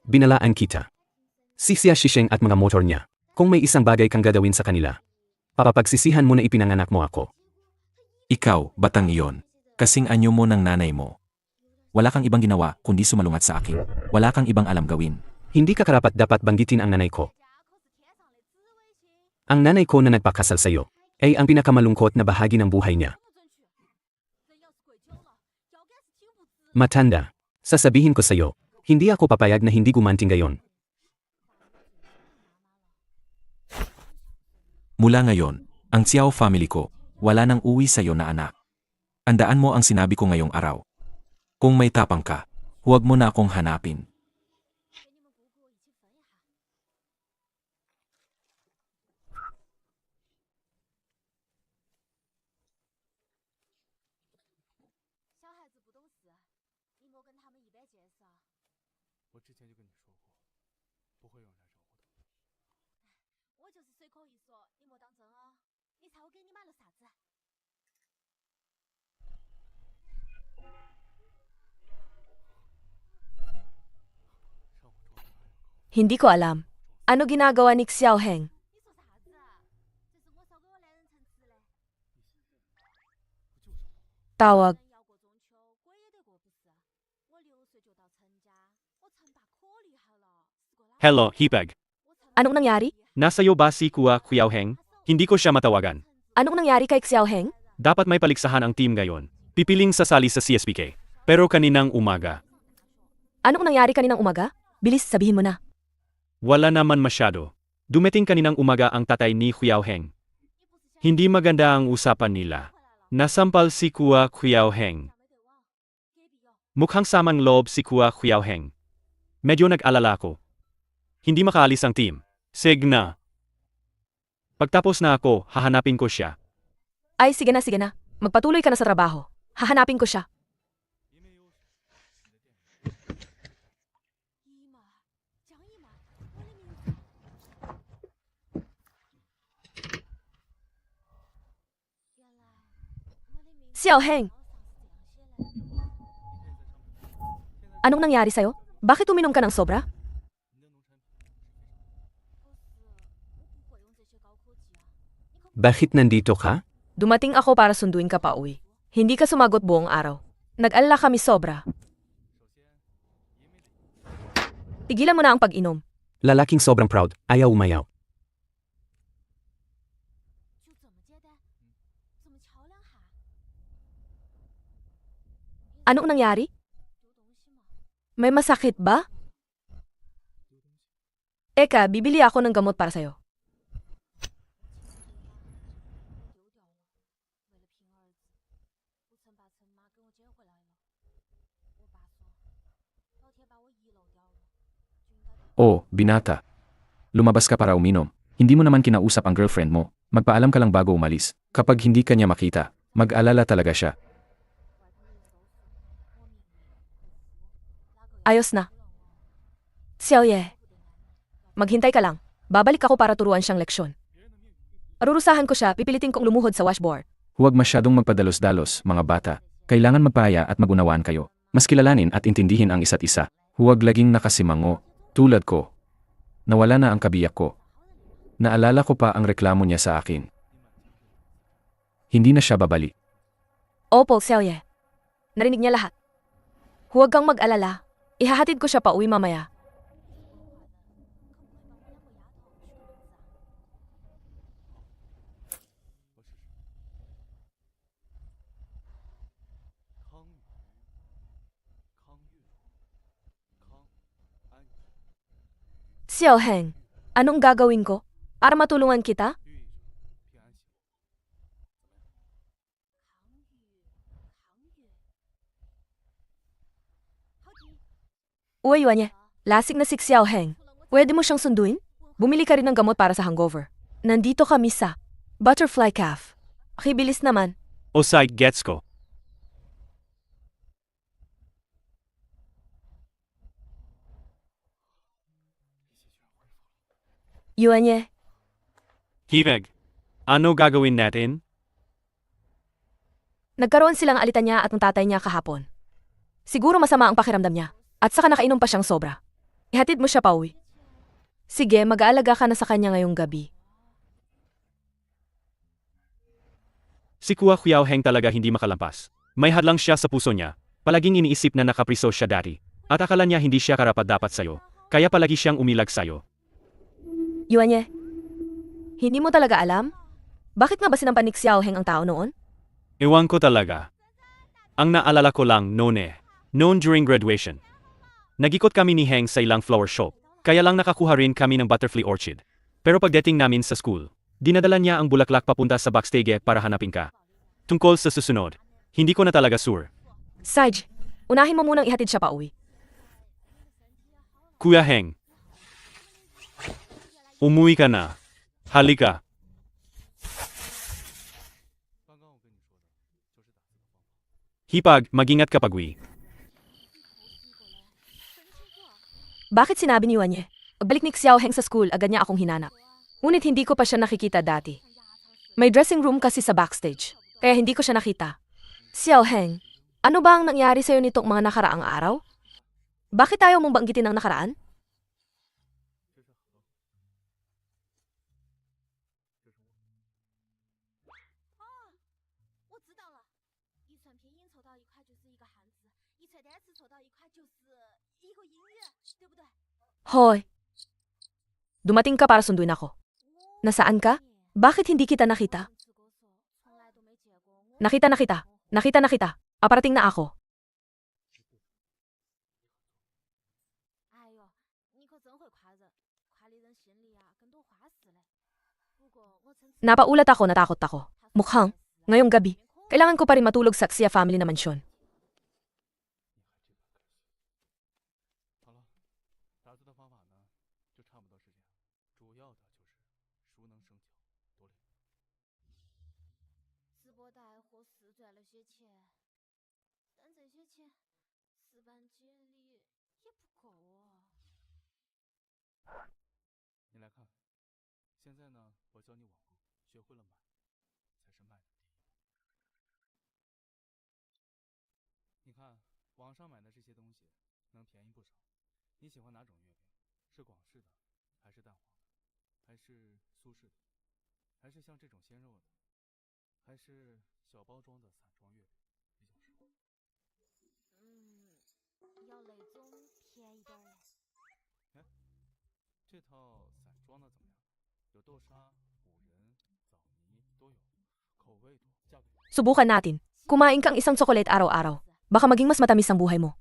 Binalaan kita. Si Xia Shisheng at mga motor niya. Kung may isang bagay kang gagawin sa kanila, papapagsisihan mo na ipinanganak mo ako. Ikaw, batang iyon. Kasing anyo mo ng nanay mo. Wala kang ibang ginawa kundi sumalungat sa akin. Wala kang ibang alam gawin. Hindi ka karapat dapat banggitin ang nanay ko. Ang nanay ko na nagpakasal sa'yo ay ang pinakamalungkot na bahagi ng buhay niya. Matanda, sasabihin ko sa'yo, hindi ako papayag na hindi gumanting gayon. Mula ngayon, ang Xiao family ko, wala nang uwi sa'yo na anak. Andaan mo ang sinabi ko ngayong araw. Kung may tapang ka, huwag mo na akong hanapin. Hindi ko alam. Ano ginagawa ni Xiaoheng? Tawag. Hello, Hipag. Anong nangyari? Nasa iyo ba si Xiaoheng? Hindi ko siya matawagan. Anong nangyari kay Xiaoheng? Dapat may paligsahan ang team ngayon. Pipiling sasali sa CSPK. Pero kaninang umaga, Anong nangyari kaninang umaga? Bilis, sabihin mo na. wala naman masyado. Dumating kaninang umaga ang tatay ni Xiaoheng. Hindi maganda ang usapan nila. Nasampal si Xiaoheng. Mukhang samang loob si Xiaoheng. Medyo nag-alala ko. Hindi makaalis ang team. Sige na. Pagtapos na ako, hahanapin ko siya. Ay, sige na, sige na. Magpatuloy ka na sa trabaho. Hahanapin ko siya. Xiaoheng! Anong nangyari sa'yo? Bakit uminom ka ng sobra? Bakit nandito ka? Dumating ako para sunduin ka pa uwi. Hindi ka sumagot buong araw. Nag-alala kami sobra. Tigilan mo na ang pag-inom. Lalaking sobrang proud, ayaw umayaw. Anong nangyari? May masakit ba? Eka, bibili ako ng gamot para sa'yo. Oh, binata. Lumabas ka para uminom. Hindi mo naman kinausap ang girlfriend mo, magpaalam ka lang bago umalis. Kapag hindi ka niya makita, mag-alala talaga siya. Ayos na. Xiaoye. Maghintay ka lang. Babalik ako para turuan siyang leksyon. Arurusahan ko siya, pipilitin kong lumuhod sa washboard. Huwag masyadong magpadalos-dalos, mga bata. Kailangan magpaya at magunawaan kayo. Mas kilalanin at intindihin ang isa't isa. Huwag laging nakasimango. Tulad ko. Nawala na ang kabiyak ko. Naalala ko pa ang reklamo niya sa akin. Hindi na siya babalik. Opo, Xiaoye. Narinig niya lahat. Huwag kang mag-alala. Ihahatid ko siya pa uwi mamaya. Xiaoheng, anong gagawin ko para matulungan kita? Uy, Yuanye, lasing na si Xiaoheng. Pwede mo siyang sunduin? Bumili ka rin ng gamot para sa hangover. Nandito kami sa Butterfly Cafe. Pakibilis naman. Osai, gets ko. Yuanye, Hiveg, ano gagawin natin? nagkaroon silang alitan niya at ng tatay niya kahapon. Siguro masama ang pakiramdam niya. At saka nakainom pa siyang sobra. Ihatid mo siya pa uwi. Sige, mag-aalaga ka na sa kanya ngayong gabi. Si Kua Xiaoheng talaga hindi makalampas. May hadlang siya sa puso niya. Palaging iniisip na nakapriso siya dati. At akala niya hindi siya karapat-dapat sa'yo. Kaya palagi siyang umilag sa'yo. Yuanye, hindi mo talaga alam? Bakit nga ba sinampan ni Xiaoheng ang tao noon? Ewan ko talaga. Ang naalala ko lang noon during graduation. Nagikot kami ni Heng sa ilang flower shop. Kaya lang nakakuha rin kami ng butterfly orchid. Pero pagdating namin sa school, dinadala niya ang bulaklak papunta sa backstage para hanapin ka. Tungkol sa susunod, hindi ko na talaga sure. Saj, unahin mo munang ihatid siya pa uwi. Kuya Heng. Umuwi ka na. Halika. Hipag, mag-ingat ka pag-uwi. Bakit sinabi ni Yuanye? Pagbalik ni Xiaoheng sa school, agad niya akong hinanap. Ngunit hindi ko pa siya nakikita dati. May dressing room kasi sa backstage, kaya hindi ko siya nakita. Xiaoheng, ano ba ang nangyari sa'yo nitong mga nakaraang araw? Bakit ayaw mong banggitin ang nakaraan? Hoy! Dumating ka para sunduin ako. Nasaan ka? Bakit hindi kita nakita? Nakita. Aparating na ako. Napaulat ako, natakot ako. Mukhang, ngayong gabi, kailangan ko pa rin matulog sa Xia family na mansyon. Subukan natin. Kumain kang isang tsokolate araw-araw. Baka maging mas matamis ang buhay mo.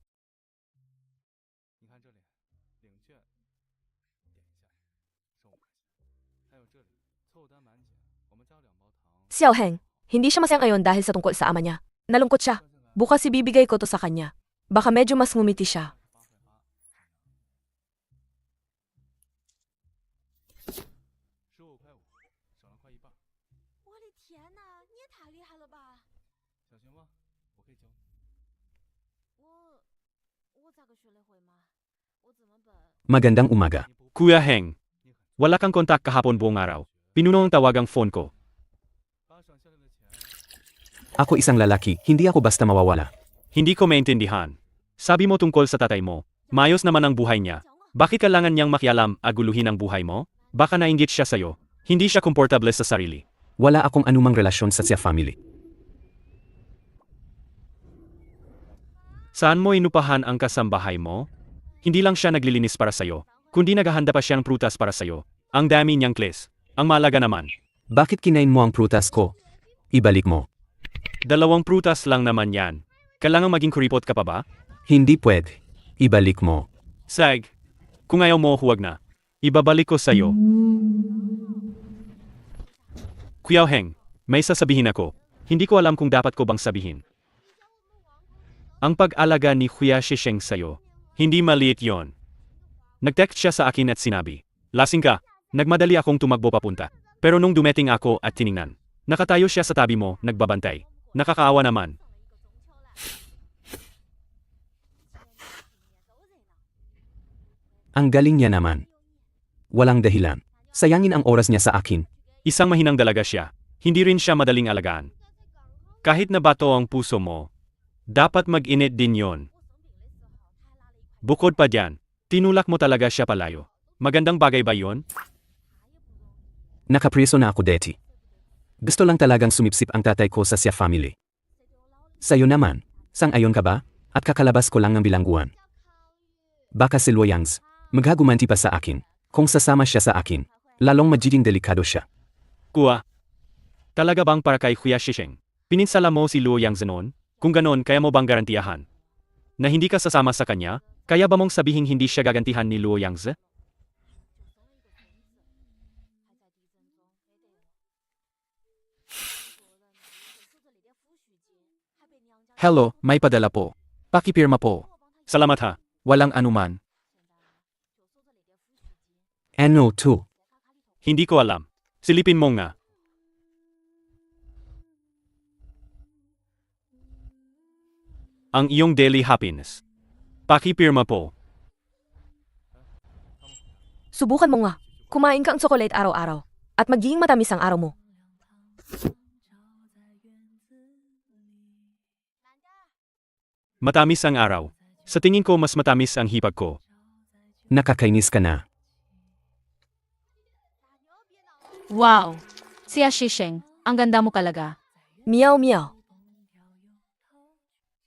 Xiaoheng, hindi siya masayang ngayon dahil sa tungkol sa ama niya. Nalungkot siya. Bukas ibibigay ko to sa kanya. Baka medyo mas ngumiti siya. Magandang umaga. Kuya Heng. Wala kang kontak kahapon buong araw. Pinuno ang tawag ang phone ko. Ako isang lalaki, hindi ako basta mawawala. Hindi ko maintindihan. Sabi mo tungkol sa tatay mo. Maayos naman ang buhay niya. Bakit kailangan niyang makialam aguluhin ang buhay mo? Baka nainggit siya sa'yo. Hindi siya komportable sa sarili. Wala akong anumang relasyon sa siya family. Saan mo inupahan ang kasambahay mo? Hindi lang siya naglilinis para sa'yo, kundi naghahanda pa siyang prutas para sa'yo. Ang dami niyang kles. Ang malaga naman. Bakit kinain mo ang prutas ko? Ibalik mo. 2 prutas lang naman yan. Kailangang maging kuripot ka pa ba? Hindi pwede. Ibalik mo. Sag. Kung ayaw mo, huwag na. Ibabalik ko sa'yo. Kuya Heng, may sasabihin ako. Hindi ko alam kung dapat ko bang sabihin. Ang pag-alaga ni Kuya Shisheng sa'yo, hindi maliit yon. Nag-text siya sa akin at sinabi, lasing ka, nagmadali akong tumakbo papunta. Pero nung dumating ako at tiningnan, nakatayo siya sa tabi mo, nagbabantay. Nakakaawa naman. Ang galing niya naman. Walang dahilan. Sayangin ang oras niya sa akin. Isang mahinang dalaga siya. Hindi rin siya madaling alagaan. Kahit na bato ang puso mo, dapat mag-init din yon. Bukod pa diyan, tinulak mo talaga siya palayo. Magandang bagay ba yon? Nakapreso na ako deti. Gusto lang talagang sumipsip ang tatay ko sa siya family. Sa'yo naman, sang-ayon ka ba? At kakalabas ko lang ng bilangguan. Baka si Luo Yangs, maghagumanti pa sa akin. Kung sasama siya sa akin, lalong magiging delikado siya. Kuya, talaga bang para kay Kuya Shisheng? Pininsala mo si Luo Yangs noon? Kung ganon, kaya mo bang garantiyahan na hindi ka sasama sa kanya? Kaya ba mong sabihin hindi siya gagantihan ni Luo Yangs? Hello, may padala po. Pakipirma po. Salamat ha. Walang anuman. Ano to? Hindi ko alam. Silipin mo nga. Ang iyong daily happiness. Pakipirma po. Subukan mo nga. Kumain kang chocolate araw-araw. At magiging matamis ang araw mo. Matamis ang araw. Sa tingin ko mas matamis ang hipag ko. Nakakainis ka na. Wow! Siya Shisheng, ang ganda mo talaga. Meow meow.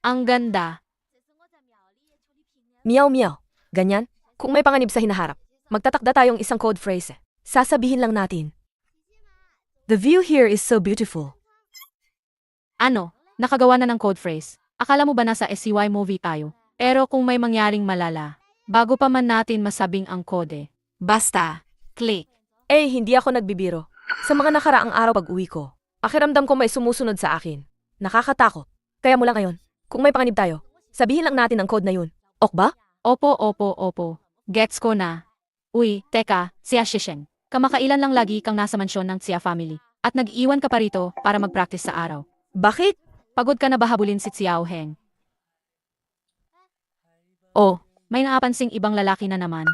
Ang ganda. Meow meow. Ganyan? Kung may panganib sa hinaharap, magtatakda tayong isang code phrase. Sasabihin lang natin. The view here is so beautiful. Ano? Nakagawa na ng code phrase. Akala mo ba nasa SCY movie tayo? Pero kung may mangyaring malala, bago pa man natin masabing ang kode, basta, click. Hindi ako nagbibiro. Sa mga nakaraang araw pag-uwi ko, pakiramdam ko may sumusunod sa akin. Nakakatakot. Kaya mula ngayon, kung may panganib tayo, sabihin lang natin ang code na yun. Ok ba? Opo. Gets ko na. Uy, teka, Siya Shisheng. Kamakailan lang lagi kang nasa mansyon ng Xia family. At nag-iwan ka pa rito para mag-practice sa araw. Bakit? Pagod ka na ba habulin si Xiao Heng? Oh, May naapansing ibang lalaki na naman.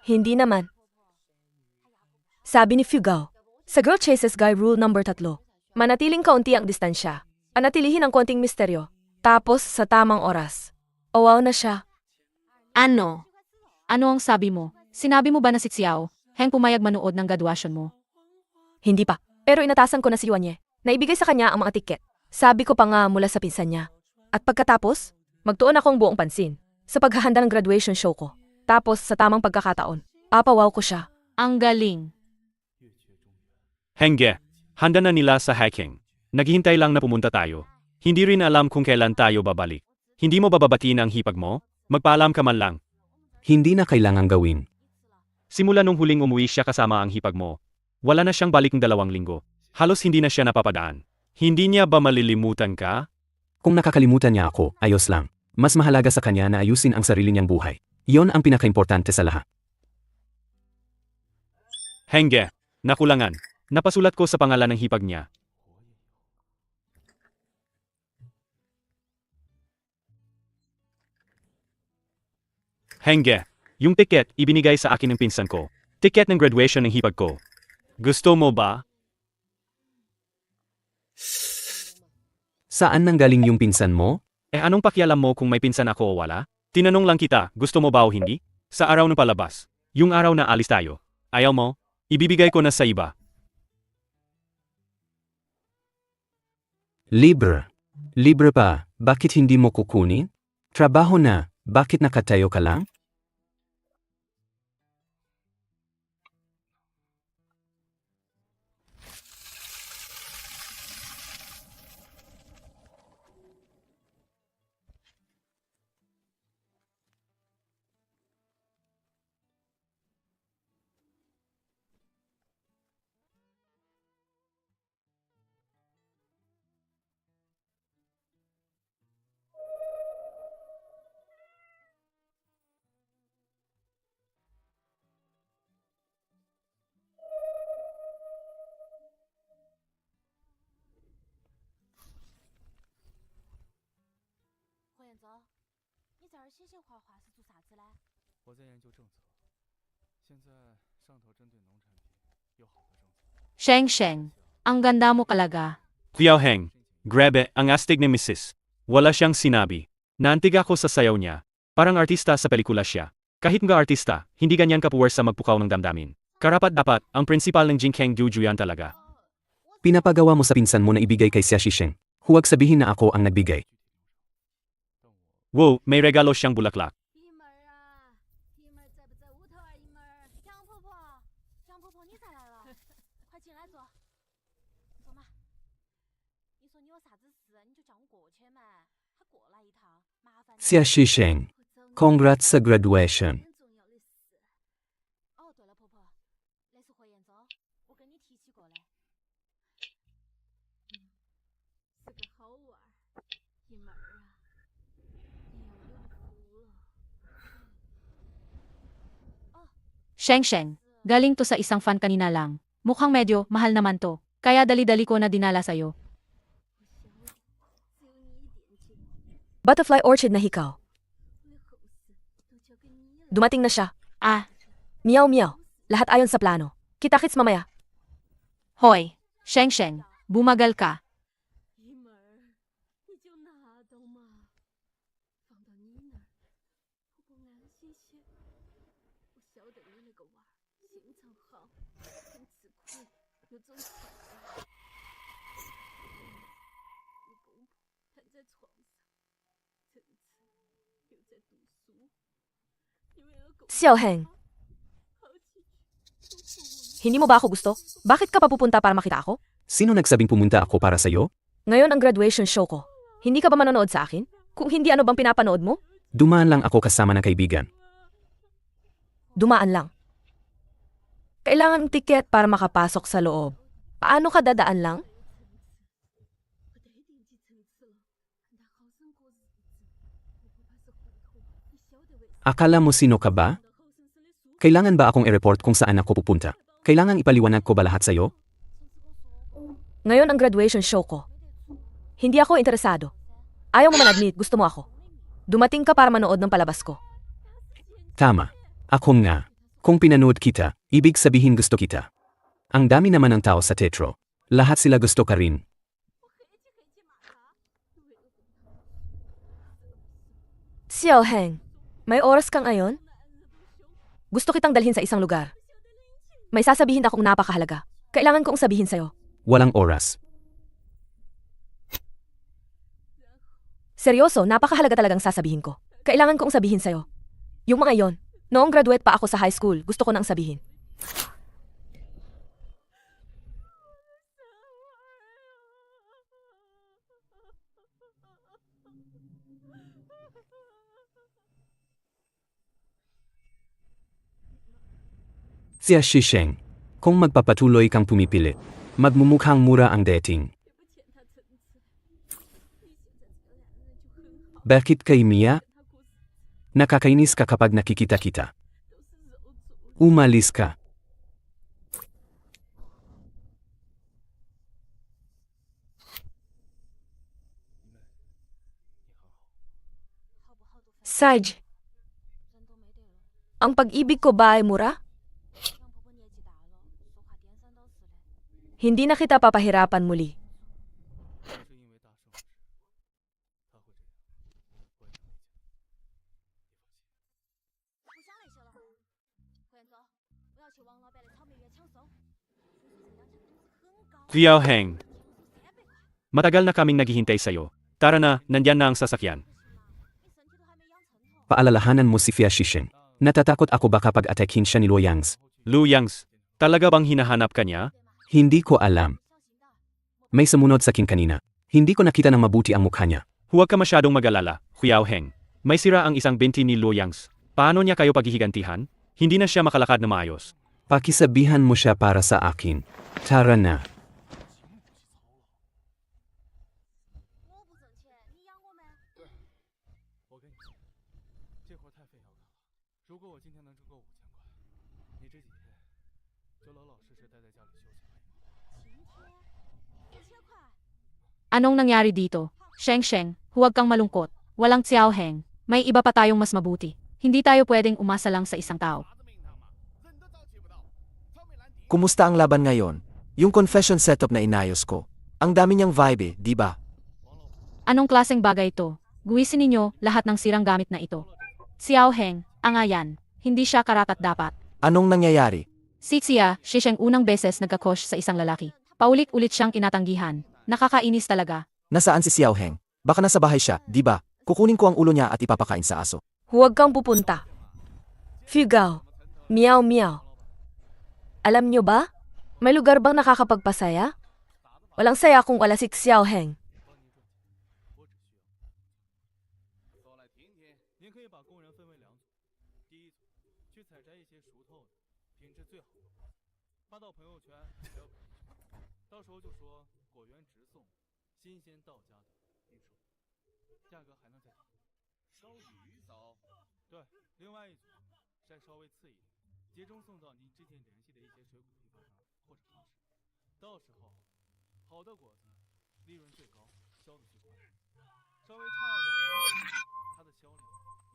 hindi naman. Sabi ni Fugao, sa girl chases guy rule number 3, manatiling kaunti ang distansya. Panatilihin ang konting misteryo. Tapos sa tamang oras. Owaw na siya. Ano? Ano ang sabi mo? Sinabi mo ba na si Xiao Heng pumayag manood ng graduation mo? Hindi pa. Pero inatasan ko na si Yuanye. Naibigay sa kanya ang mga tiket. Sabi ko pa nga mula sa pinsan niya. At pagkatapos, magtuon akong buong pansin sa paghahanda ng graduation show ko. Tapos sa tamang pagkakataon, papawaw ko siya. Ang galing. Hengge, handa na nila sa hacking. Naghihintay lang na pumunta tayo. Hindi rin alam kung kailan tayo babalik. Hindi mo bababatiin ang hipag mo? Magpaalam ka man lang. Hindi na kailangang gawin. Simula nung huling umuwi siya kasama ang hipag mo, wala na siyang balik ng 2 linggo. Halos hindi na siya napapadaan. Hindi niya ba malilimutan ka? Kung nakakalimutan niya ako, ayos lang. Mas mahalaga sa kanya na ayusin ang sarili niyang buhay. Iyon ang pinakaimportante sa lahat. Hengge, nakulangan. Napasulat ko sa pangalan ng hipag niya. Henge. Yung tiket, ibinigay sa akin ng pinsan ko. Tiket ng graduation ng hipag ko. Gusto mo ba? Saan nanggaling yung pinsan mo? Anong pakialam mo kung may pinsan ako o wala? Tinanong lang kita, gusto mo ba o hindi? Sa araw ng palabas. Yung araw na alis tayo. Ayaw mo? Ibibigay ko na sa iba. Libre. Libre pa, bakit hindi mo kukunin? Trabaho na, bakit nakatayo ka lang? Sheng Sheng, ang ganda mo talaga. Xiao Heng. Grabe, ang astig ni Mrs. Wala siyang sinabi. Naantig ako sa sayaw niya. Parang artista sa pelikula siya. Kahit nga artista, hindi ganyan kapuwer sa magpukaw ng damdamin. Karapat-dapat, ang prinsipal ng Jingkeng Jujuyan talaga. Pinapagawa mo sa pinsan mo na ibigay kay Xia Shisheng. Huwag sabihin na ako ang nagbigay. Wow, may regalo siyang bulaklak. Xia Shisheng, congrats sa graduation. Sheng Sheng, galing to sa isang fan kanina lang. Mukhang medyo mahal naman to. Kaya dali-dali ko na dinala sa'yo. Butterfly orchid na hikaw. Dumating na siya. Ah, Meow meow. Lahat ayon sa plano. Kita-kits mamaya. hoy, Sheng Sheng, bumagal ka. Xiao Heng. Hindi mo ba ako gusto? Bakit ka pa pupunta para makita ako? Sino nagsabing pumunta ako para sa'yo? Ngayon ang graduation show ko. Hindi ka ba manonood sa akin? Kung hindi, ano bang pinapanood mo? Dumaan lang ako kasama ng kaibigan. Dumaan lang. Kailangan ng tiket para makapasok sa loob. Paano ka dadaan lang? Akala mo sino ka ba? Kailangan ba akong i-report kung saan ako pupunta? Kailangang ipaliwanag ko ba lahat sa'yo? Ngayon ang graduation show ko. Hindi ako interesado. Ayaw mo man-admit, gusto mo ako. Dumating ka para manood ng palabas ko. Tama. Ako nga. Kung pinanood kita, ibig sabihin gusto kita. Ang dami naman ng tao sa Tetro. Lahat sila gusto ka rin. Xiao Heng, may oras ka ngayon? Gusto kitang dalhin sa isang lugar. May sasabihin akong napakahalaga. Kailangan kong sabihin sa'yo. Walang oras. Seryoso, napakahalaga talagang sasabihin ko. Kailangan kong sabihin sa'yo. Yung mga yon, noong graduate pa ako sa high school, gusto ko nang sabihin. Xia Shisheng, kung magpapatuloy kang pumipilit, magmumukhang mura ang dating. Bakit kay Mia? Nakakainis ka kapag nakikita kita. Umalis ka. Saj, Ang pag-ibig ko ba ay mura? Hindi na kita papahirapan muli. 是因为大圣的事，他会这样，我也能理解。不想那些了。胡彦宗，我要去王老板的草莓园抢收。Xiao Heng. Matagal na kaming naghihintay sa'yo. Tara na, nandyan na ang sasakyan. Paalalahanan mo si Fia Shisheng. Natatakot ako baka pag-atakin siya ni Luo Yangs. Lu Yangs, talaga bang hinahanap ka niya? Hindi ko alam. May sumunod sa akin kanina. Hindi ko nakita ng mabuti ang mukha niya. Huwag ka masyadong mag-alala, Xiao Heng. May sira ang isang binti ni Lu Yangs. Paano niya kayo paghihigantihan? Hindi na siya makalakad na maayos. Pakisabihan mo siya para sa akin. Tara na. 我不挣钱，你养我们。我跟你说，这活太费腰杆了。如果我今天能挣够5000块，你这几天就老老实实待在家里休息吧。今天5000块。 Anong nangyari dito? Sheng, huwag kang malungkot. Walang Xiao Heng. May iba pa tayong mas mabuti. Hindi tayo pwedeng umasa lang sa isang tao. Kumusta ang laban ngayon? Yung confession setup na inayos ko. Ang dami niyang vibe di ba? Anong klaseng bagay ito? Guwisin ninyo lahat ng sirang gamit na ito. Xiao Heng, angayan. Hindi siya karapat-dapat. Anong nangyayari? Si Xia Shisheng unang beses nagka-crush sa isang lalaki. Paulit-ulit siyang inatanggihan. Nakakainis talaga. Nasaan si Xiao Heng? Baka nasa bahay siya, di ba? Kukunin ko ang ulo niya at ipapakain sa aso. Huwag kang pupunta. Fugao. Meow meow. Alam nyo ba? May lugar bang nakakapagpasaya? Walang saya kung wala si Xiao Heng. 走来听听，您可以把工人分为2组，第一组去采摘一些熟透的、品质最好的，发到朋友圈，还有朋友圈，到时候就说果园直送，新鲜到家的预售，价格还能再低。烧鱼烧，对，另外一组摘稍微次一点，集中送到您之前联系的一些水果批发商或者超市，到时候好的果子利润最高，销的最快，稍微差一点的。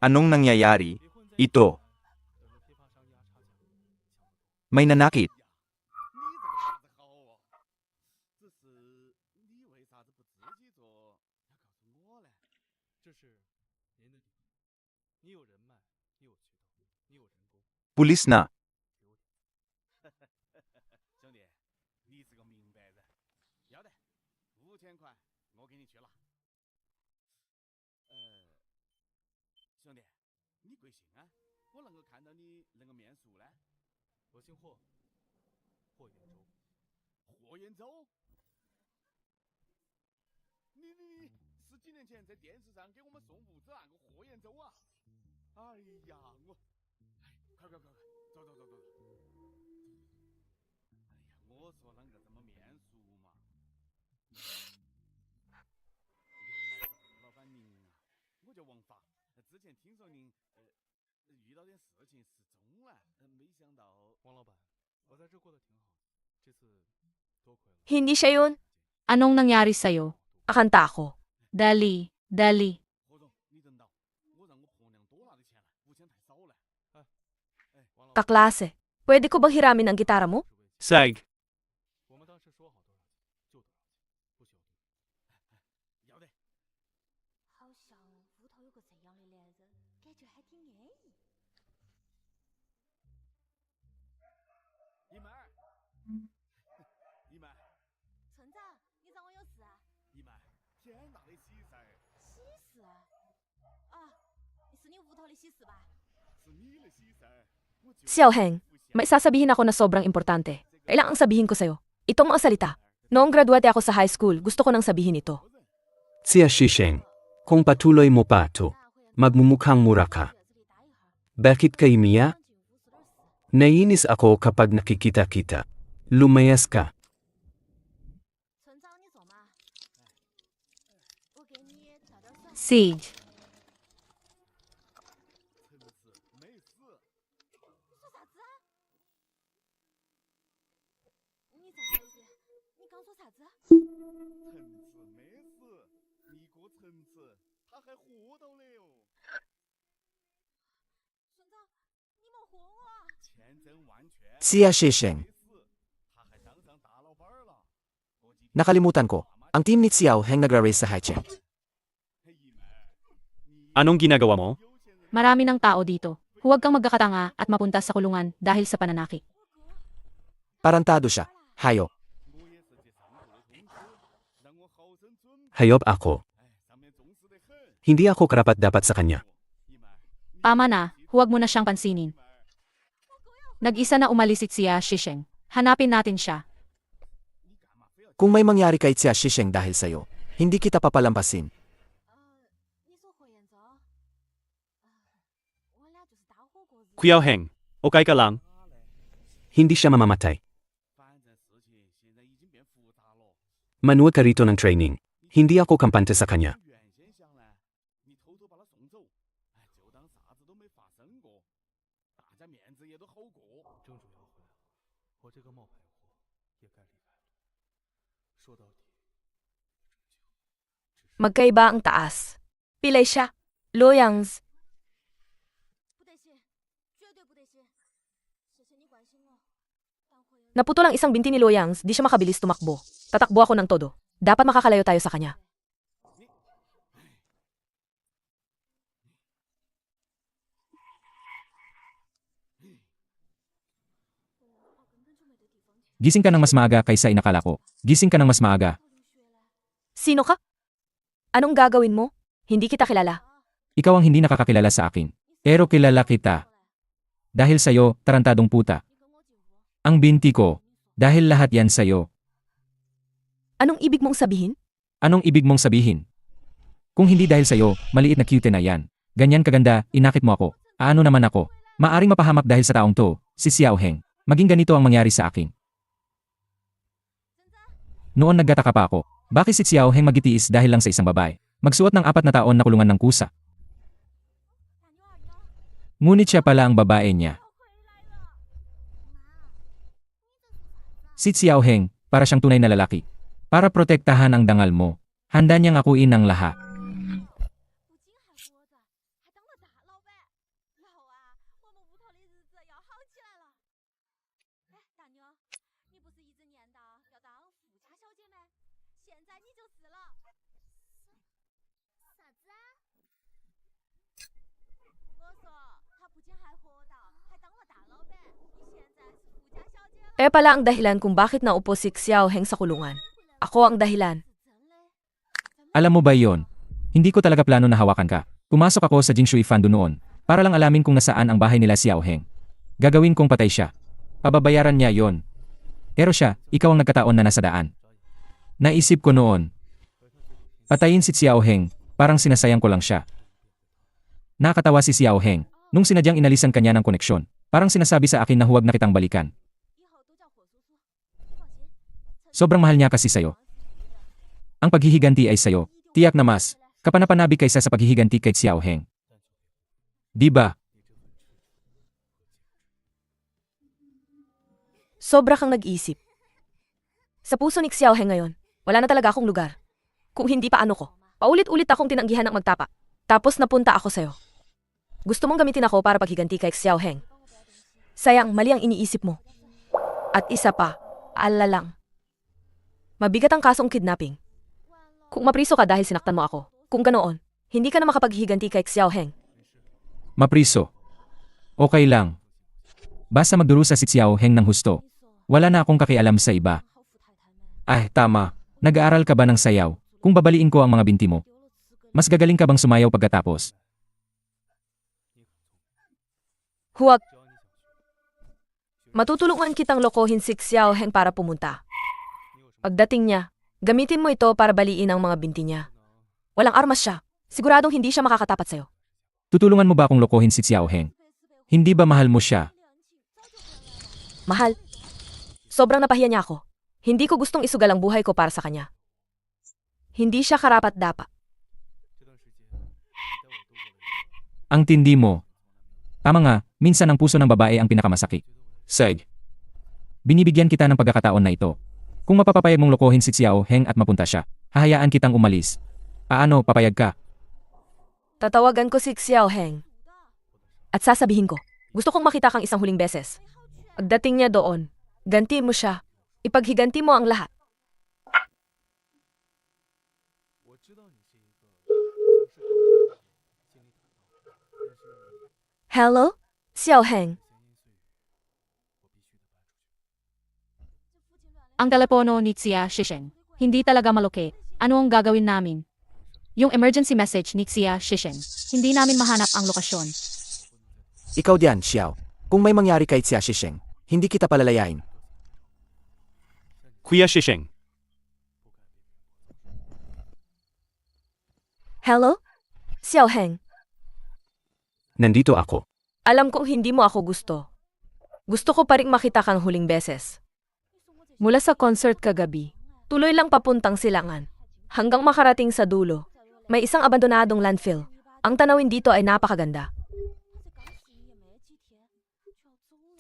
Anong nangyayari? Ito. May nanakit. 这是您的地方，你有人脉，你有渠道，你有人工。 Pulis na. 兄弟，你是个明白人。要得，5000块，我给你去了。兄弟，你贵姓啊？我能够看到你那个面熟呢。我姓霍，霍元周。霍元周？你10几年前在电视上给我们送物资那个霍元周啊？哎呀，快，走。哎呀，我说啷个这么面熟嘛？老板您啊，我叫王发。 之前听说您遇到点事情失踪了，没想到。王老板，我在这过得挺好的，这次多亏了。 Hindi siya yun. Anong nangyari sa'yo? Akanta ako. Dali. 何总，你等到，我让我婆娘多拿点钱来，5000太少了。王老板， Kaklase. Pwede ko bang hiramin ang gitara mo? Sag. 我们当时说好多少钱就多少钱，不需要对。要得。好像屋头有个这样的男人，感觉还挺安逸。姨妹儿，姨妹儿，村长，你找我有事啊？姨妹儿，天大的喜事儿，喜事啊？是你屋头的喜事吧？是你的喜事儿。 Xiao Heng, may sasabihin ako na sobrang importante. Kailangang sabihin ko sa'yo. Ito ang mga salita. Noong graduate ako sa high school, gusto ko nang sabihin ito. Sia Shisheng. Kung patuloy mo pa ito, magmumukhang mura ka. Bakit kay Mia? Naiinis ako kapag nakikita kita. Lumayas ka. 村长，你坐嘛。我给你调点蒜。 Siege. 没事。说啥子啊？你再说一遍，你刚说啥子？橙子没事，你个橙子，他还活到了哟。村长，你莫 Xia Shisheng. Nakalimutan ko, ang team ni Xiao Heng nagra-race sa Haicheng. Anong ginagawa mo? Marami ng tao dito. Huwag kang magkakatanga at mapunta sa kulungan dahil sa pananakit. Parantado siya. Hayop. Hayop ako. Hindi ako karapat-dapat sa kanya. Tama na, huwag mo na siyang pansinin. Nag-isa na umalis si Xia Shisheng. Hanapin natin siya. Kung may mangyari kay Xia Shisheng dahil sa'yo, hindi kita papalampasin. Xiao Heng, okay ka lang? Hindi siya mamamatay. Manuwa ka rito ng training. Hindi ako kampante sa kanya. Magkaiba ang taas. Pilay siya. Loyangs. Naputol ang isang binti ni Loyangs, di siya makabilis tumakbo. Tatakbo ako ng todo. Dapat makakalayo tayo sa kanya. Gising ka ng mas maaga kaysa inakala ko. Gising ka ng mas maaga. Sino ka? Anong gagawin mo? Hindi kita kilala. Ikaw ang hindi nakakakilala sa akin. Pero kilala kita. Dahil sa'yo, tarantadong puta. Ang binti ko. Dahil lahat yan sa'yo. Anong ibig mong sabihin? Anong ibig mong sabihin? Kung hindi dahil sa'yo, maliit na cute na yan. Ganyan kaganda, inakit mo ako. Ano naman ako? Maaring mapahamak dahil sa taong to, si Xiao Heng. Maging ganito ang mangyari sa akin. Noon nagtataka pa ako. Bakit si Xiao Heng magitiis dahil lang sa isang babae? Magsuot ng 4 na taon na kulungan ng kusa. Ngunit siya pala ang babae niya. Si Xiao Heng, para siyang tunay na lalaki. Para protektahan ang dangal mo. Handa niyang akuin ang lahat. Pala ang dahilan kung bakit naupo si Xiao Heng sa kulungan. Ako ang dahilan. Alam mo ba yon? Hindi ko talaga plano na hawakan ka. Pumasok ako sa Jingshui Fando noon, para lang alamin kung nasaan ang bahay nila Xiao Heng. Gagawin kong patay siya. Pababayaran niya yon. Pero siya, ikaw ang nagkataon na nasa daan. Naisip ko noon. Patayin si Xiao Heng, parang sinasayang ko lang siya. Nakatawa si Xiao Heng, nung sinadyang inalisan kanya ng koneksyon. Parang sinasabi sa akin na huwag na kitang balikan. Sobrang mahal niya kasi sa'yo. Ang paghihiganti ay sa'yo, tiyak na mas, kapanapanabik kaysa sa paghihiganti kay Xiao Heng. Di ba? Sobra kang nag-isip. Sa puso ni Xiao Heng ngayon, wala na talaga akong lugar. Kung hindi pa ano ko, paulit-ulit akong tinanggihan ng magtapa. Tapos napunta ako sa'yo. Gusto mong gamitin ako para paghiganti kay Xiao Heng. Sayang, mali ang iniisip mo. At isa pa, ala lang. Mabigat ang kasong kidnapping. Kung mapriso ka dahil sinaktan mo ako, kung ganoon, hindi ka na makapaghiganti kay Xiao Heng. Mapriso. Okay lang. Basta magdurusa si Xiao Heng ng husto. Wala na akong kakialam sa iba. Tama. Nag-aaral ka ba ng sayaw? Kung babaliin ko ang mga binti mo, mas gagaling ka bang sumayaw pagkatapos? Huwag. Matutulungan kitang lokohin si Xiao Heng para pumunta. Pagdating niya, gamitin mo ito para baliin ang mga binti niya. Walang armas siya. Siguradong hindi siya makakatapat sa'yo. Tutulungan mo ba akong lokohin si Xiao Heng? Hindi ba mahal mo siya? Mahal. Sobrang napahiya niya ako. Hindi ko gustong isugal ang buhay ko para sa kanya. Hindi siya karapat-dapat. Ang tindi mo. Tama nga, minsan ang puso ng babae ang pinakamasakit. Seg. Binibigyan kita ng pagkakataon na ito. Kung mapapapayag mong lokohin si Xiao Heng at mapunta siya, hahayaan kitang umalis. Paano, papayag ka? Tatawagan ko si Xiao Heng. At sasabihin ko, Gusto kong makita kang isang huling beses. Pagdating niya doon, ganti mo siya. Ipaghiganti mo ang lahat. Hello? Xiaoheng. Ang telepono ni Xia Shisheng. Hindi talaga malukit. Ano ang gagawin namin? Yung emergency message ni Xia Shisheng. Hindi namin mahanap ang lokasyon. Ikaw diyan, Xiao. Kung may mangyari kay Xia Shisheng, hindi kita palalayain. Kuya Shisheng. Hello? Xiaoheng. Nandito ako. Alam kong hindi mo ako gusto. Gusto ko pa rin makita kang huling beses. Mula sa concert kagabi, tuloy lang papuntang silangan. Hanggang makarating sa dulo, may isang abandonadong landfill. Ang tanawin dito ay napakaganda.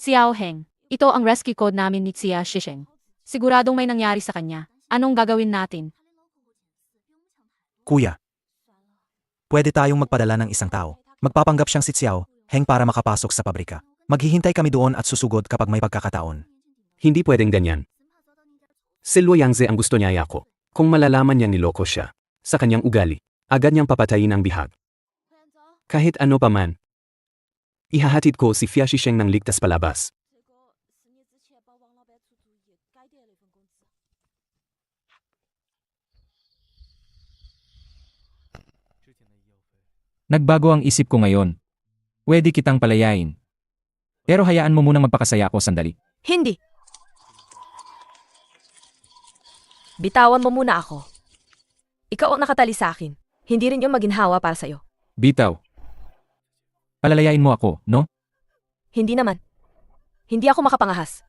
Xiaoheng, ito ang rescue code namin ni Xia Shisheng. Siguradong may nangyari sa kanya. Anong gagawin natin? Kuya, pwede tayong magpadala ng isang tao. Magpapanggap siyang si Xiao Heng para makapasok sa pabrika. Maghihintay kami doon at susugod kapag may pagkakataon. Hindi pwedeng ganyan. Si Luo Yangze ang gusto niya ako. Kung malalaman niyang niloko siya, sa kanyang ugali, agad niyang papatayin ang bihag. Kahit ano pa man. Ihahatid ko si Xia Shisheng ng ligtas palabas. Nagbago ang isip ko ngayon. Pwede kitang palayain. Pero hayaan mo munang magpakasaya ako sandali. Hindi. Bitawan mo muna ako. Ikaw ang nakatali sa akin. Hindi rin yung maginhawa para sa'yo. Bitaw. Palalayain mo ako, no? Hindi naman. Hindi ako makapangahas.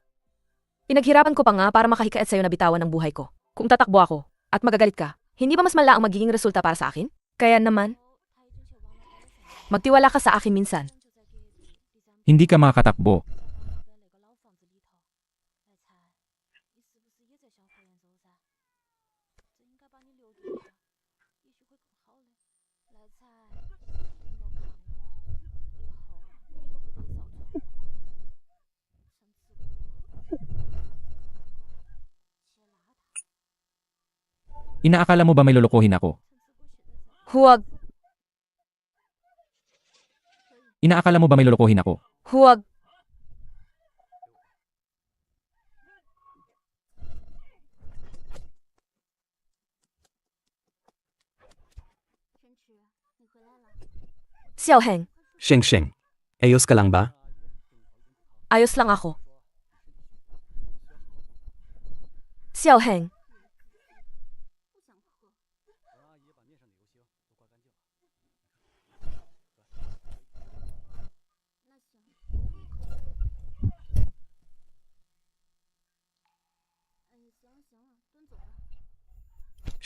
Pinaghirapan ko pa nga para makahikayat sa'yo na bitawan ng buhay ko. Kung tatakbo ako at magagalit ka, hindi ba mas malala ang magiging resulta para sa akin? Kaya naman, magtiwala ka sa akin minsan. Hindi ka makakatakbo. Inaakala mo ba may lulukuhin ako? Huwag, Inaakala mo ba may lulukuhin ako? huwag. Xiaoheng, Sheng Sheng. Ayos ka lang ba? ayos lang ako. Xiaoheng,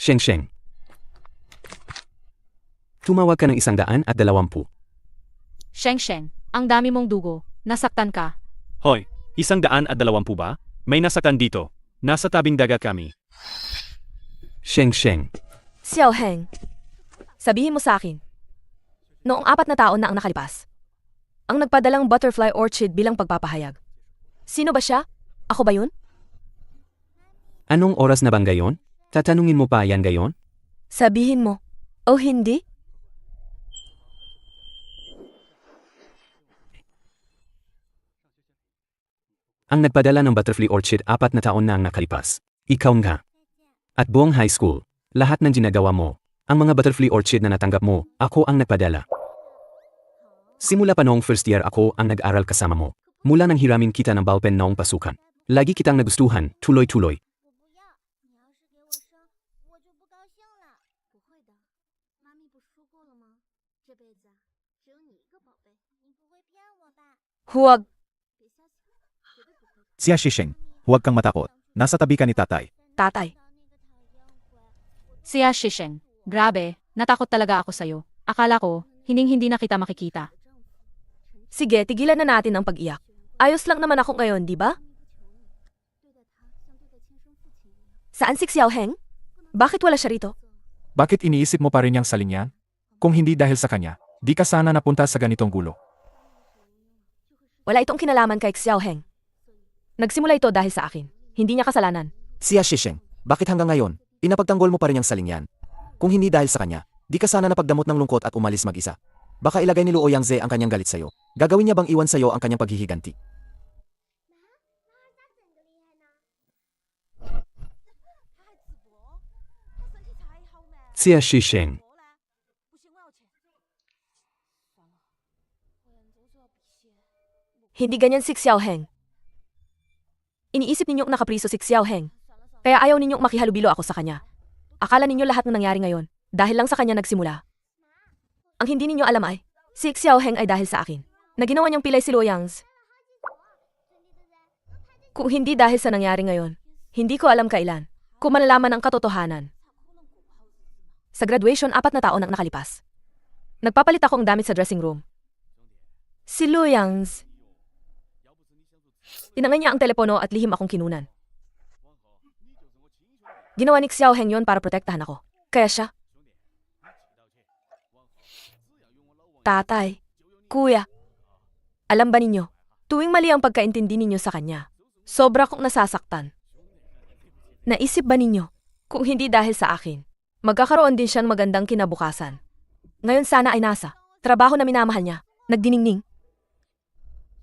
Sheng Sheng. Tumawag ka ng 120. Sheng Sheng, ang dami mong dugo. Nasaktan ka. Hoy, 120 ba? May nasaktan dito. Nasa tabing dagat kami. Sheng Sheng. Xiaoheng. Sabihin mo sa akin. Noong 4 na taon na ang nakalipas, ang nagpadalang butterfly orchid bilang pagpapahayag. Sino ba siya? Ako ba yun? Anong oras na bang gayon? Tatanungin mo pa yan gayon? Sabihin mo. O hindi? Ang nagpadala ng butterfly orchid 4 na taon na ang nakalipas. Ikaw nga. At buong high school, lahat ng ginagawa mo, ang mga butterfly orchid na natanggap mo, ako ang nagpadala. Simula pa noong first year ako ang nag-aral kasama mo. Mula nang hiramin kita ng ballpen noong pasukan. Lagi kitang nagustuhan, tuloy-tuloy. Huwag. Xia Shisheng, huwag kang matakot. Nasa tabi ka ni tatay. Tatay. Xia Shisheng, grabe, natakot talaga ako sa'yo. Akala ko, hining-hindi na kita makikita. Sige, tigilan na natin ang pag-iyak. Ayos lang naman ako ngayon, di ba? Saan si Xiaoheng? Bakit wala siya rito? Bakit iniisip mo pa rin yang saling yan? Kung hindi dahil sa kanya, di ka sana napunta sa ganitong gulo. Wala itong kinalaman kay Xiao Heng. Nagsimula ito dahil sa akin. Hindi niya kasalanan. Xia Shisheng, bakit hanggang ngayon, pinapagtanggol mo pa rin ang saling yan? Kung hindi dahil sa kanya, di ka sana napagdamot ng lungkot at umalis mag-isa. Baka ilagay ni Luo Yangze ang kanyang galit sa'yo. Gagawin niya bang iwan sa'yo ang kanyang paghihiganti? Xia Shisheng. Hindi ganyan si Xiao Heng. Iniisip ninyong nakapriso si Xiao Heng. Kaya ayaw ninyong makihalubilo ako sa kanya. Akala ninyo lahat ng nangyari ngayon, dahil lang sa kanya nagsimula. Ang hindi ninyo alam ay, si Xiao Heng ay dahil sa akin, na ginawa niyang pilay si Luo Yangs. Kung hindi dahil sa nangyari ngayon, hindi ko alam kailan, kung malalaman ang katotohanan. Sa graduation, 4 na taon ang nakalipas. Nagpapalit ako ng damit sa dressing room. Si Luo Yangs. Tinangay niya ang telepono at lihim akong kinunan. Ginawa ni Xiao Heng yon para protektahan ako. Kaya siya. Tatay, kuya, alam ba ninyo, tuwing mali ang pagkaintindi ninyo sa kanya, sobra kong nasasaktan. Naisip ba ninyo, kung hindi dahil sa akin, magkakaroon din siyang magandang kinabukasan. Ngayon sana ay nasa trabaho na minamahal niya, nagdiningning.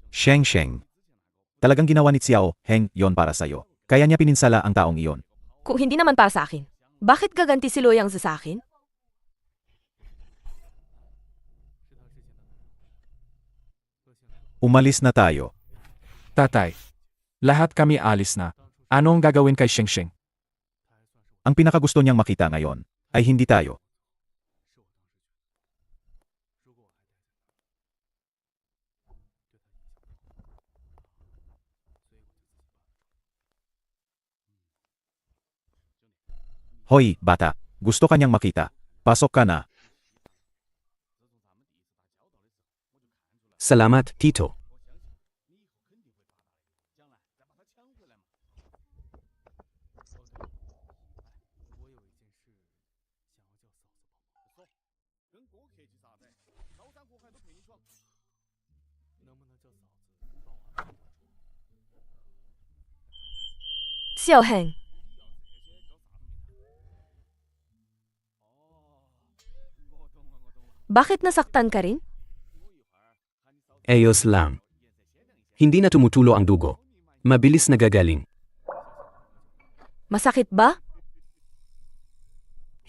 Sheng. Talagang ginawa ni Xiao Heng yon para sa'yo. Kaya niya pininsala ang taong iyon. Kung hindi naman para sa akin, bakit gaganti si Luo Yangze sa akin? Umalis na tayo. Tatay, lahat kami alis na. Anong gagawin kay Sheng? Ang pinakagusto niyang makita ngayon ay hindi tayo. Hoy, bata. Gusto ka niyang makita. Pasok ka na. Salamat, Tito. Xiao Heng. Bakit nasaktan ka rin? Ayos lang. Hindi na tumutulo ang dugo. Mabilis nagagaling. Masakit ba?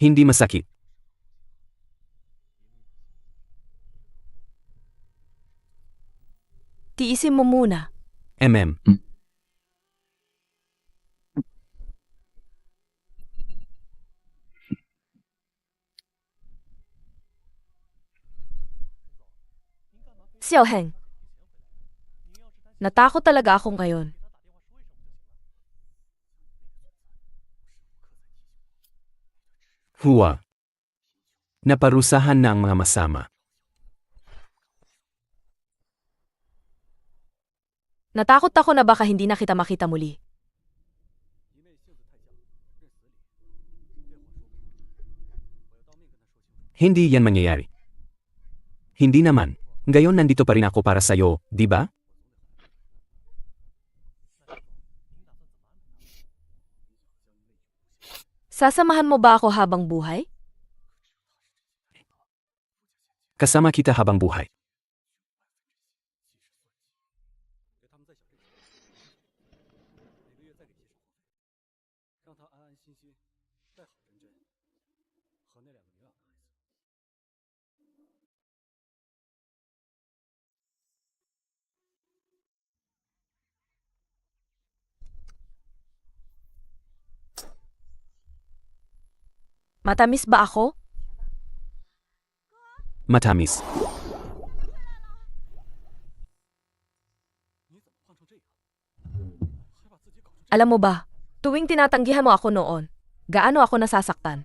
Hindi masakit. Tiisin mo muna. MM. Xiao Heng. Natakot talaga ako ngayon. Huwa. Naparusahan na ang mga masama. Natakot ako na baka hindi na kita makita muli. Hindi yan mangyayari. Hindi naman. Ngayon nandito pa rin ako para sa'yo, di ba? Sasamahan mo ba ako habang buhay? Kasama kita habang buhay. Matamis ba ako? Matamis. Alam mo ba, tuwing tinatanggihan mo ako noon, gaano ako nasasaktan.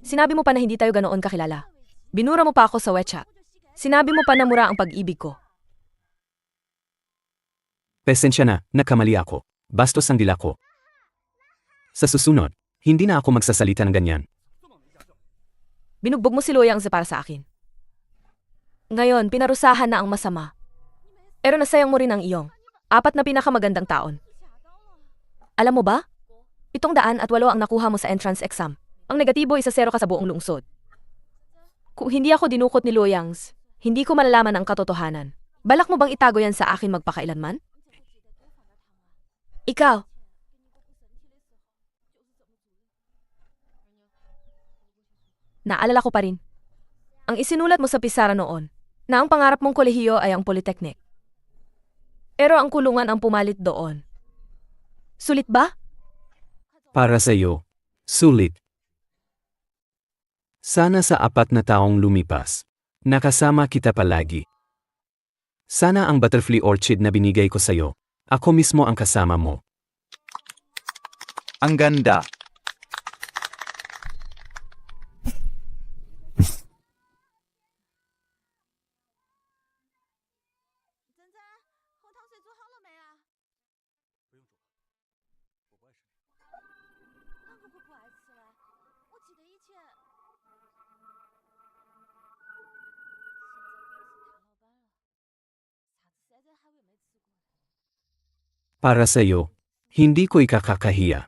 Sinabi mo pa na hindi tayo ganoon kakilala. Binura mo pa ako sa WeChat. Sinabi mo pa na mura ang pag-ibig ko. Pasensya na, nakamali ako. Bastos ang dila ko. Sa susunod, hindi na ako magsasalita ng ganyan. Binugbog mo si Luo Yangze para sa akin. Ngayon, pinarusahan na ang masama. Pero nasayang mo rin ang iyong 4 na pinakamagandang taon. Alam mo ba? 708 ang nakuha mo sa entrance exam. Ang negatibo 1-0 ka sa buong lungsod. Kung hindi ako dinukot ni Luoyangs, hindi ko malalaman ang katotohanan. Balak mo bang itago yan sa akin magpakailanman? Ikaw. Naalala ko pa rin. Ang isinulat mo sa pisara noon, na ang pangarap mong kolehiyo ay ang Polytechnic. Pero ang kulungan ang pumalit doon. Sulit ba? Para sa'yo, sulit. Sana sa 4 na taong lumipas, nakasama kita palagi. Sana ang butterfly orchid na binigay ko sa'yo, ako mismo ang kasama mo. Ang ganda. Para sa'yo, hindi ko ikakakahiya.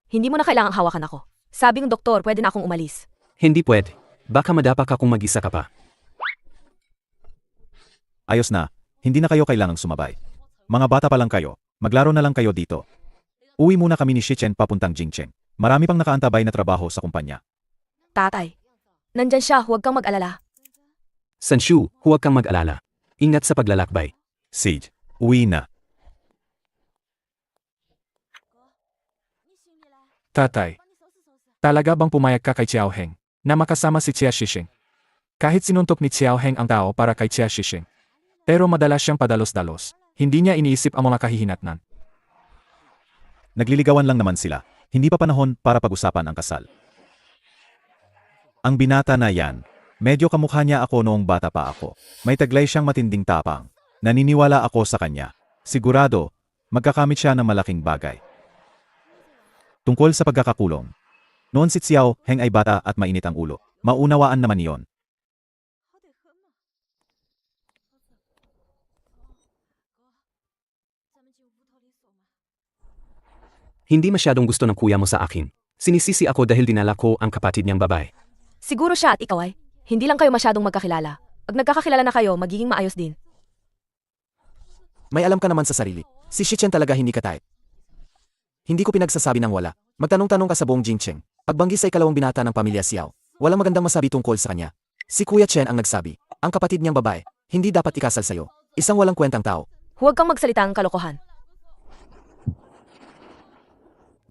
Hindi mo na kailangang hawakan ako. Sabi ng doktor, pwede na akong umalis. Hindi pwede. Baka madapak akong mag-isa ka pa. Ayos na, hindi na kayo kailangang sumabay. Mga bata pa lang kayo, maglaro na lang kayo dito. Uwi muna kami ni Shichen papuntang Jingcheng. Marami pang nakaantabay na trabaho sa kumpanya. Tatay, nandyan siya, huwag kang mag-alala. Sanshu, huwag kang mag-alala. Ingat sa paglalakbay. Sage, uwi na. Tatay, talaga bang pumayag ka kay Xiao Heng na makasama si Xia Shisheng? Kahit sinuntok ni Xiao Heng ang tao para kay Xia Shisheng. Pero madalas siyang padalos-dalos. Hindi niya iniisip ang mga kahihinatnan. Nagliligawan lang naman sila. Hindi pa panahon para pag-usapan ang kasal. Ang binata na yan, medyo kamukha niya ako noong bata pa ako. May taglay siyang matinding tapang. Naniniwala ako sa kanya. Sigurado, magkakamit siya ng malaking bagay. Tungkol sa pagkakakulong. Noon si Xiao Heng ay bata at mainit ang ulo. Maunawaan naman iyon. Hindi masyadong gusto ng kuya mo sa akin. Sinisisi ako dahil dinala ko ang kapatid niyang babae. Siguro siya at ikaw ay, hindi lang kayo masyadong magkakilala. Pag nagkakakilala na kayo, magiging maayos din. May alam ka naman sa sarili. Si Shichen talaga hindi ka type. Hindi ko pinagsasabi ng wala. Magtanong-tanong ka sa buong Jingcheng. Pagbanggi sa ikalawang binata ng pamilya Xiao, walang magandang masabi tungkol sa kanya. Si Kuya Chen ang nagsabi, ang kapatid niyang babae, hindi dapat ikasal sa'yo. Isang walang kwentang tao. Huwag kang magsalita ng kalokohan.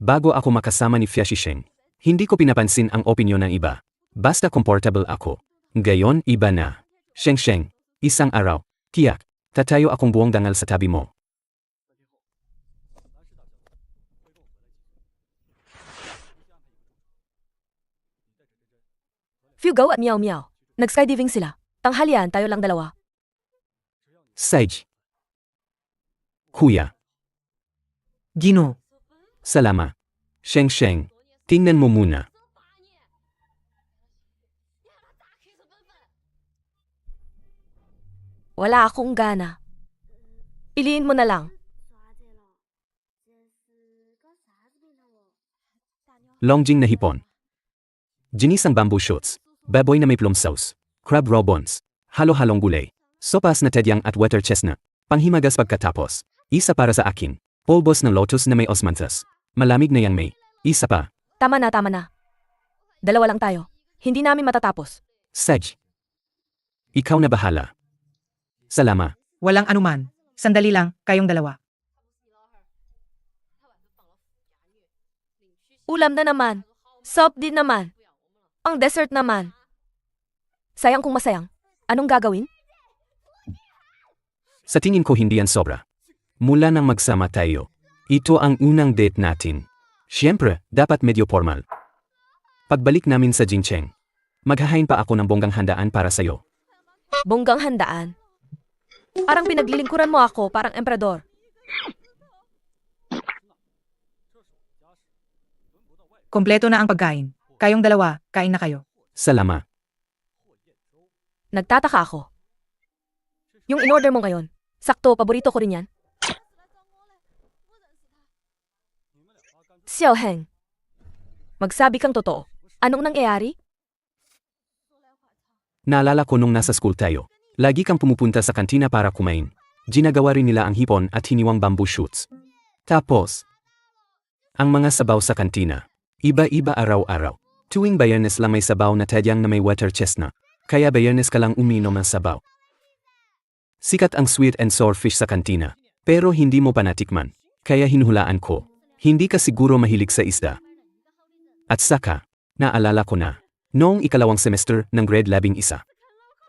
Bago ako makasama ni Xia Shisheng, hindi ko pinapansin ang opinyon ng iba. Basta comfortable ako. Gayon, iba na. Sheng, isang araw, tiyak, tatayo akong buong dangal sa tabi mo. Fugo at Miao Miao. Nag-skydiving sila. Tanghalian, tayo lang dalawa. Sage. Kuya. Gino. Salama. Sheng, tingnan mo muna. Wala akong gana. Piliin mo na lang. Longjing na hipon. Ginisang bamboo shoots. Baboy na may plum sauce. Crab raw buns. Halo-halong gulay. Sopas na tedyang at water chestnut. Panghimagas pagkatapos. Isa para sa akin. Polbos ng lotus na may osmanthus. Malamig na yang may. Isa pa. Tama na. Dalawa lang tayo. Hindi namin matatapos. Sage. Ikaw na bahala. Salama. Walang anuman. Sandali lang, kayong dalawa. Ulam na naman. Soup din naman. Ang dessert naman. Sayang kung masayang. Anong gagawin? Sa tingin ko hindi yan sobra. Mula nang magsama tayo, ito ang unang date natin. Siyempre, dapat medyo formal. Pagbalik namin sa Jingcheng, maghahain pa ako ng bonggang handaan para sa'yo. Bonggang handaan? Parang pinaglilingkuran mo ako, parang emperador. Kompleto na ang pagkain. Kayong dalawa, kain na kayo. Salamat. Nagtataka ako. Yung in-order mo ngayon, sakto, paborito ko rin yan. Xiao Heng, magsabi kang totoo. Anong nangyayari? Naalala ko nung nasa school tayo. Lagi kang pumupunta sa kantina para kumain. Ginagawa rin nila ang hipon at hiniwang bamboo shoots. Tapos, ang mga sabaw sa kantina. Iba-iba araw-araw. Tuwing Biyernes lang may sabaw na tadyang na may water chestnut. Kaya Biyernes ka lang uminom ng sabaw. Sikat ang sweet and sour fish sa kantina. Pero hindi mo pa natikman. Kaya hinuhulaan ko. Hindi ka siguro mahilig sa isda. At saka, naalala ko na. Noong ikalawang semester ng grade 11.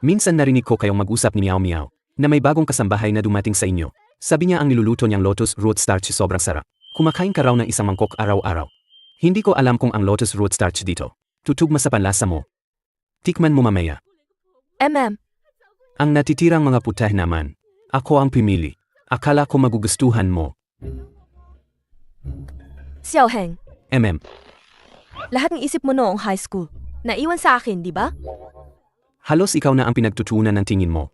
Minsan narinig ko kayong mag-usap ni Miao Miao na may bagong kasambahay na dumating sa inyo. Sabi niya ang niluluto niyang lotus root starch sobrang sarap. Kumakain ka raw ng isang mangkok araw-araw. Hindi ko alam kung ang lotus root starch dito. Tutugma sa panlasa mo. Tikman mo mamaya. Ang natitirang mga putah naman. Ako ang pimili. Akala ko magugustuhan mo. Xiao Heng, Lahat ng isip mo noong high school. Naiwan sa akin, di ba? Halos ikaw na ang pinagtutuunan ng tingin mo.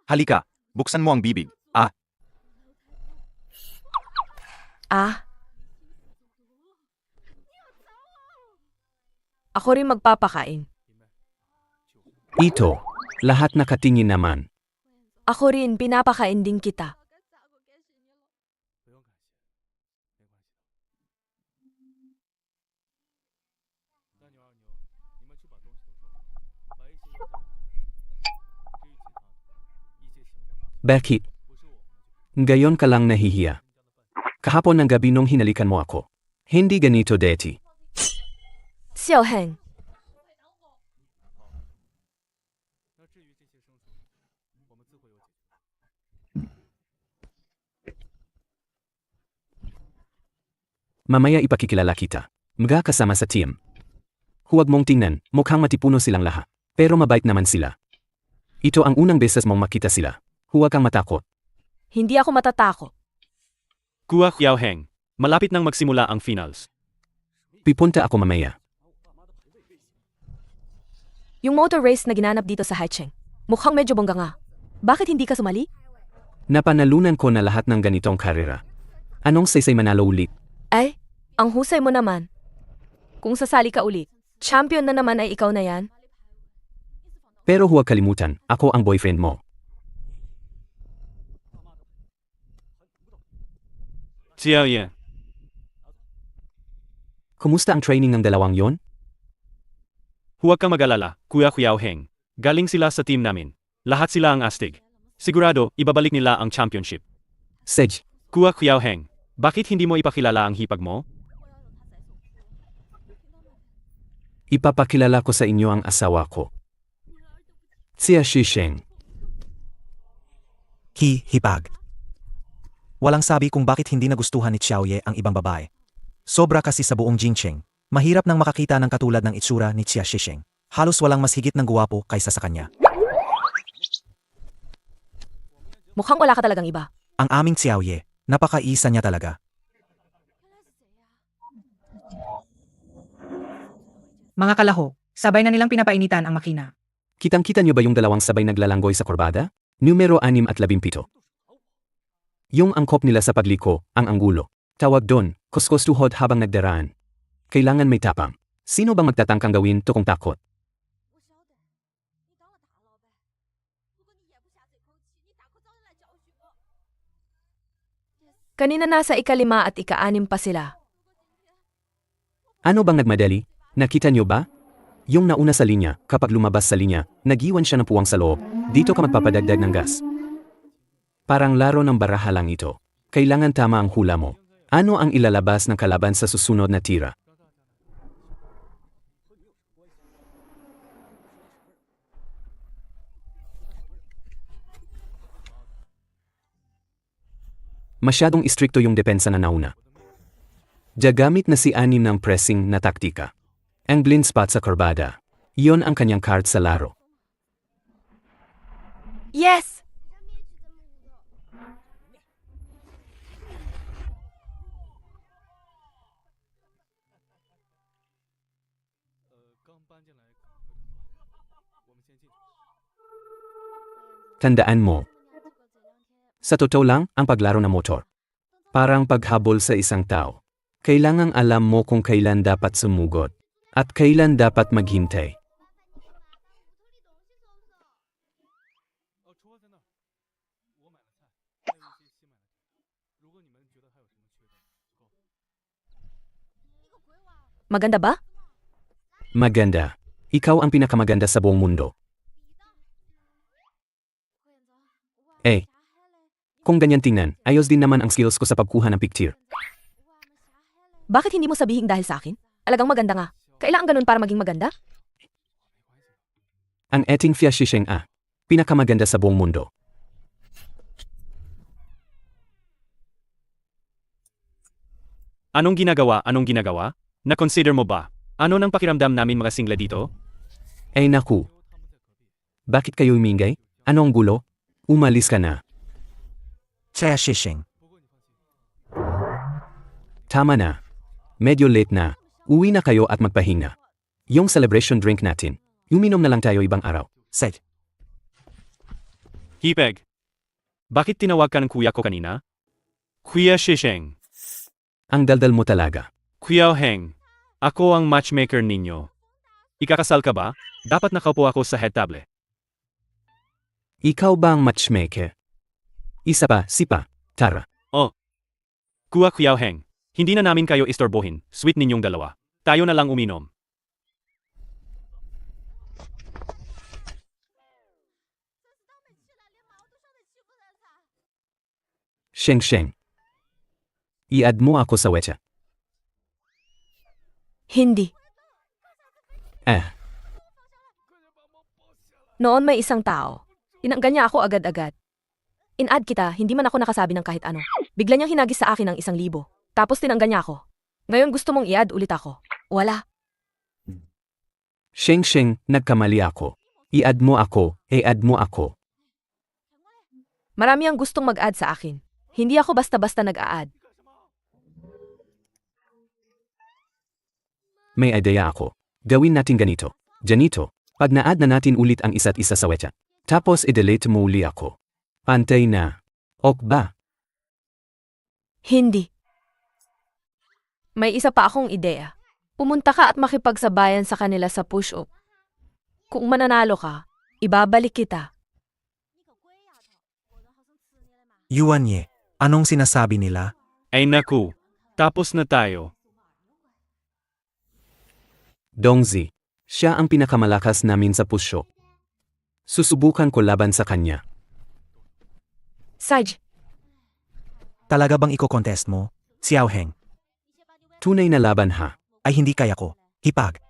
Halika, buksan mo ang bibig. Ako rin magpapakain. Ito, lahat nakatingin naman. Ako rin, pinapakain din kita. Bakit? Ngayon ka lang nahihiya. Kahapon ng gabi nung hinalikan mo ako. Hindi ganito deti. Xiao Heng, Mamaya ipakikilala kita. Mga kasama sa team. Huwag mong tingnan, mukhang matipuno silang lahat. Pero mabait naman sila. Ito ang unang beses mong makita sila. Huwag kang matakot. hindi ako matatakot. Kuya Xiao Heng, malapit nang magsimula ang finals. Pipunta ako mamaya. Yung motor race na ginanap dito sa Haicheng, mukhang medyo bongga nga. Bakit hindi ka sumali? Napanalunan ko na lahat ng ganitong karera. Anong saysay manalo ulit? Ay, ang husay mo naman. Kung sasali ka ulit, champion na naman ay ikaw na yan. Pero huwag kalimutan, ako ang boyfriend mo. Xiao Yan, Kumusta ang training ng dalawang yon? huwag kang mag-alala, Kuya Xiao Heng. Galing sila sa team namin. Lahat sila ang astig. Sigurado, ibabalik nila ang championship. Sej, Kuya Xiao Heng, bakit hindi mo ipakilala ang hipag mo? ipapakilala ko sa inyo ang asawa ko. Xia Shisheng. Hipag. Walang sabi kung bakit hindi nagustuhan ni Xiaoye ang ibang babae. Sobra kasi sa buong Jingcheng. Mahirap nang makakita ng katulad ng itsura ni Xia Shisheng. Halos walang mas higit ng guwapo kaysa sa kanya. Mukhang wala ka talagang iba. Ang aming Xiaoye, napakaisa niya talaga. Mga kalaho, sabay na nilang pinapainitan ang makina. Kitang-kita niyo ba yung dalawang sabay naglalanggoy sa kurbada? Numero 6 at 17. Yung angkop nila sa pagliko, ang anggulo. Tawag doon, kuskustuhod habang nagdaraan. Kailangan may tapang. Sino bang magtatangkang gawin to kung takot? Kanina nasa ika-5 at ika-6 pa sila. Ano bang nagmadali? Nakita niyo ba? Yung nauna sa linya, kapag lumabas sa linya, nag-iwan siya ng puwang sa loob. Dito ka magpapadagdag ng gas. Parang laro ng baraha lang ito. Kailangan tama ang hula mo. Ano ang ilalabas ng kalaban sa susunod na tira? Masyadong istrikto yung depensa na nauna. Gagamit na si Anim ng pressing na taktika. Ang blind spot sa kurbada. Iyon ang kanyang card sa laro. Yes! Tandaan mo. Sa totoo lang, ang paglaro ng motor. Parang paghabol sa isang tao. Kailangang alam mo kung kailan dapat sumugod. At kailan dapat maghintay. Maganda ba? Maganda. Ikaw ang pinakamaganda sa buong mundo. Kung ganyan tingnan, ayos din naman ang skills ko sa pagkuha ng picture. Bakit hindi mo sabihin dahil sa akin? Alagang maganda nga. Kailangan ganun para maging maganda? Ang eting Fia Shisheng pinakamaganda sa buong mundo. Anong ginagawa? Na-consider mo ba? Ano nang pakiramdam namin mga singla dito? Ay naku. Bakit kayo umingay? Ano ang gulo? Umalis ka na. Chia Shisheng. Tama na. Medyo late na. Uwi na kayo at magpahinga. Yung celebration drink natin. Uminom na lang tayo ibang araw. Set. Hipeg. Bakit tinawag ka ng kuya ko kanina? Kuya Shisheng. Ang daldal mo talaga. Kuya Heng. Ako ang matchmaker ninyo. Ikakasal ka ba? Dapat nakaupo ako sa head table. Ikaw ba ang matchmaker? Isa pa, sipa. Tara. Kuya Heng. Hindi na namin kayo istorbohin. Sweet ninyong dalawa. Tayo na lang uminom. Sheng. I-add mo ako sa WeChat. Hindi. Noon may isang tao. Tinanggal niya ako agad-agad. In-add kita, hindi man ako nakasabi ng kahit ano. Bigla niyang hinagis sa akin ng 1,000. Tapos tinanggal niya ako. Ngayon gusto mong i-add ulit ako. Wala. Sheng, nagkamali ako. I-add mo ako, add mo ako. Marami ang gustong mag-add sa akin. Hindi ako basta-basta nag-a-add. May idea ako. Gawin natin ganito. Janito, pag na-add na natin ulit ang isa't isa sa WeChat. Tapos i-delete mo uli ako. Pantay na. Ok ba? Hindi. May isa pa akong ideya. Pumunta ka at makipagsabayan sa kanila sa push-up. Kung mananalo ka, ibabalik kita. Yuan Ye, anong sinasabi nila? Ay naku. Tapos na tayo. Dongzi, siya ang pinakamalakas namin sa push-up. Susubukan ko laban sa kanya. Sarge, Talaga bang iko-contest mo? Xiaoheng. Tunay na laban ha. Ay hindi kaya ko. Hipag.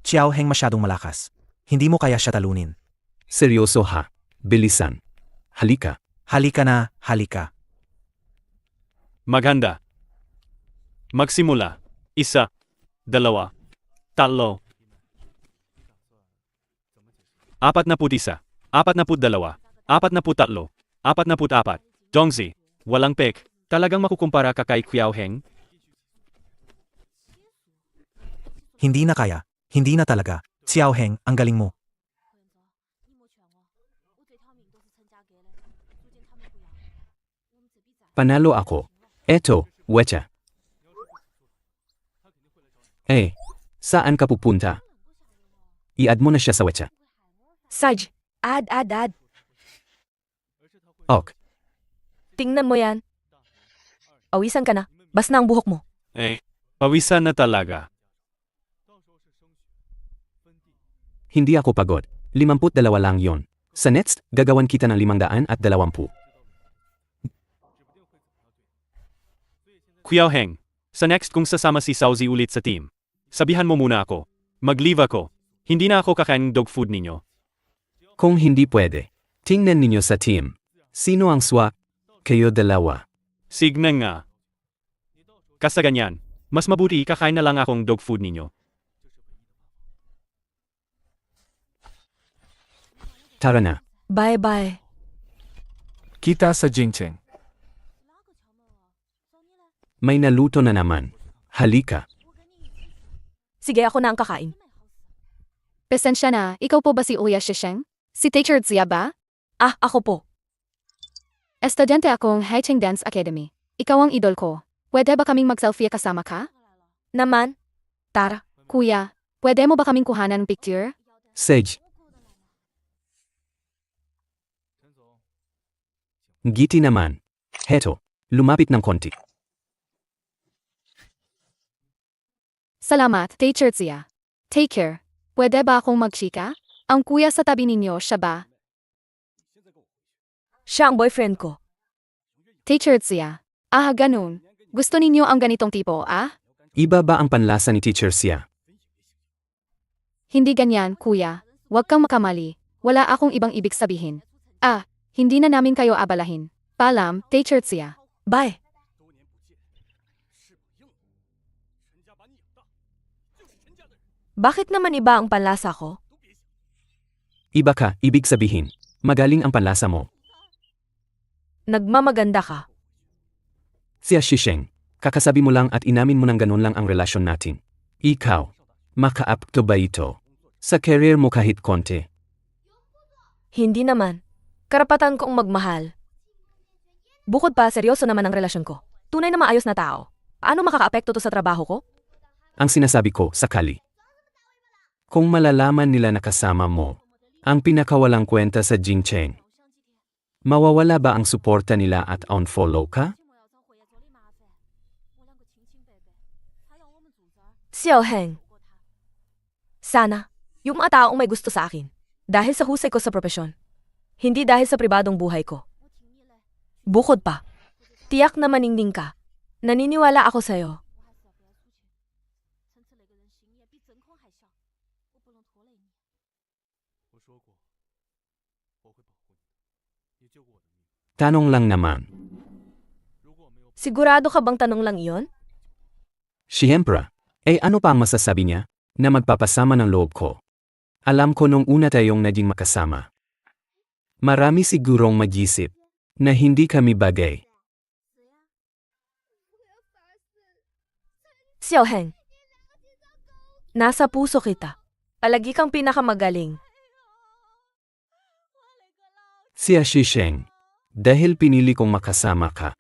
Xiaoheng masyadong malakas. Hindi mo kaya siya talunin. Seryoso ha. Bilisan. Halika. Halika na, halika. Maghanda. Magsimula. 1, 2, 3. 41. 42. 43. 44. Dongzi, walang pek. Talagang makukumpara ka kay Xiaoheng? Hindi na kaya. Hindi na talaga. Xiaoheng, ang galing mo. Panalo ako. Eto, WeChat. Saan ka pupunta? I-add mo na siya sa WeChat. Sarge, add. Ok. Tingnan mo yan. Pawisan ka na. Bas na ang buhok mo. Pawisan na talaga. Hindi ako pagod. 52 lang yon. Sa next, gagawan kita ng 520. Xiaoheng, sa next kung sasama si Xiaozi ulit sa team, sabihan mo muna ako. Mag-leave ako. Hindi na ako kakain dog food ninyo. Kung hindi pwede, tingnan ninyo sa team. Sino ang swak? Kayo dalawa. Signa nga. Kasaganyan, mas mabuti kakain na lang akong dog food ninyo. Tara na. Bye-bye. Kita sa Jingcheng. May naluto na naman. Halika. Sige, ako na ang kakain. Pasensya na, ikaw po ba si Uya Shisheng? Si Teacher Zia ba? Ah, ako po. Estudyante akong Haicheng Dance Academy. Ikaw ang idol ko. Pwede ba kaming mag-selfie kasama ka? Naman. Tara. Kuya, pwede mo ba kaming kuhanan ng picture? Sage. Giti naman. Heto. Lumapit ng konti. Salamat, Teacher Zia. Take care. Pwede ba akong magchika? Ang kuya sa tabi ninyo, siya ba? Siya ang boyfriend ko. Teacher Zia. Ah, ganun. Gusto ninyo ang ganitong tipo, ah? Iba ba ang panlasa ni Teacher Sia? Hindi ganyan, kuya. Huwag kang makamali. Wala akong ibang ibig sabihin. Ah, hindi na namin kayo abalahin. Paalam, Teacher Zia. Bye. Bakit naman iba ang panlasa ko? Iba ka, ibig sabihin. Magaling ang panlasa mo. Nagmamaganda ka. Siya Shisheng. Kakasabi mo lang at inamin mo ng ganun lang ang relasyon natin. Ikaw. Makaapto ba ito? Sa career mo kahit konti. Hindi naman. Karapatan kong magmahal. Bukod pa, seryoso naman ang relasyon ko. Tunay na maayos na tao. Paano makakaapekto to sa trabaho ko? Ang sinasabi ko, sakali. Kung malalaman nila na kasama mo, ang pinakawalang kwenta sa Jingcheng, mawawala ba ang suporta nila at unfollow ka? Xiao Heng. Sana, yung mga taong may gusto sa akin. Dahil sa husay ko sa propesyon. Hindi dahil sa pribadong buhay ko. Bukod pa, tiyak na maningning ka. Naniniwala ako sa'yo. Tanong lang naman. Sigurado ka bang tanong lang iyon? Siyempre. Ano pa ang masasabi niya? Na magpapasama ng loob ko. Alam ko nung una tayong naging makasama. Marami sigurong mag-isip na hindi kami bagay. Xiao Heng. Nasa puso kita. Palagi kang pinakamagaling. Siya Shisheng. Dahil pinili kong makasama ka.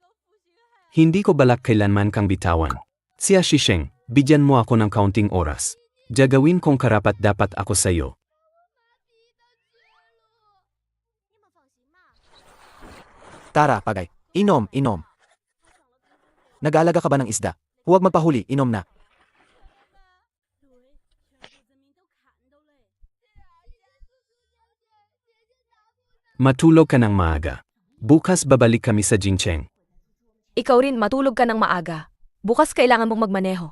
Hindi ko balak kailanman kang bitawan. Siya Shisheng, bigyan mo ako ng kaunting oras. Gagawin kong karapat-dapat ako sa'yo. Tara, pagay. Inom, inom. Nag-aalaga ka ba ng isda? Huwag magpahuli, inom na. Matulog ka ng maaga. Bukas babalik kami sa Jingcheng. Ikaw rin matulog ka ng maaga. Bukas kailangan mong magmaneho.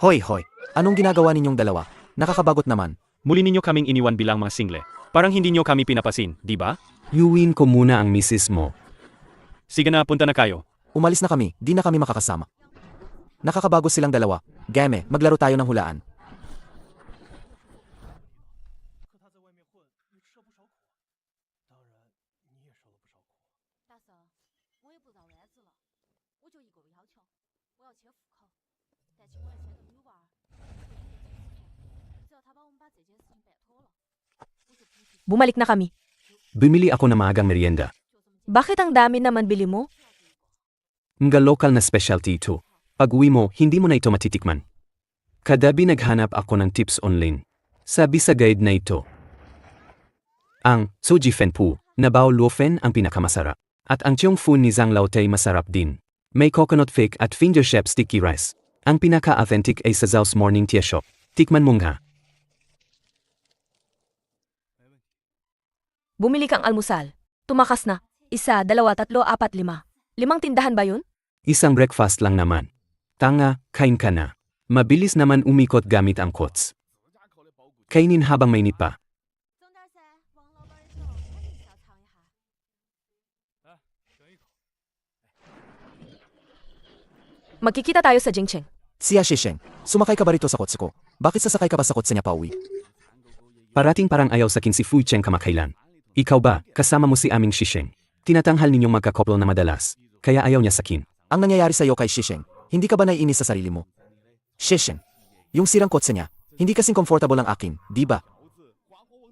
Hoy, hoy. Anong ginagawa ninyong dalawa? Nakakabagot naman. Muli ninyo kaming iniwan bilang mga single. Parang hindi nyo kami pinapasin, di ba? Yuwin ko muna ang misis mo. Sige na, punta na kayo. Umalis na kami, di na kami makakasama. Nakakabago silang dalawa. Game, maglaro tayo ng hulaan. Bumalik na kami. Bumili ako ng maagang merienda. Bakit ang dami naman bili mo? Mga local na specialty ito. Pag uwi mo, hindi mo na ito matitikman. Kadabi naghanap ako ng tips online. Sabi sa guide na ito. Ang Soji Fen Pu na Bao Luo Fen ang pinakamasarap. At ang Cheong Fu ni Zhang Lao Tay masarap din. May coconut fig at finger shaped sticky rice. Ang pinaka-authentic ay sa Zhao's Morning Tea Shop. Tikman mo nga. Bumili kang almusal. Tumakas na. 1, 2, 3, 4, 5. 5 tindahan ba yun? Isang breakfast lang naman. Tanga, kain ka na. Mabilis naman umikot gamit ang kots. Kainin habang mainit pa. Magkikita tayo sa Jingcheng. Siya Shisheng, sumakay ka ba rito sa kotse ko? Bakit sasakay ka pa sa kotse niya pauwi? Parating parang ayaw sa kin si Fu Cheng kamakailan. Ikaw ba, kasama mo si aming Shisheng? Tinatanghal ninyong magkakoplo na madalas, kaya ayaw niya sa kin. Ang nangyayari sa'yo kay Shisheng, hindi ka ba naiinis sa sarili mo? Shisheng, yung sirang kotse niya, hindi kasing comfortable ang akin, di ba?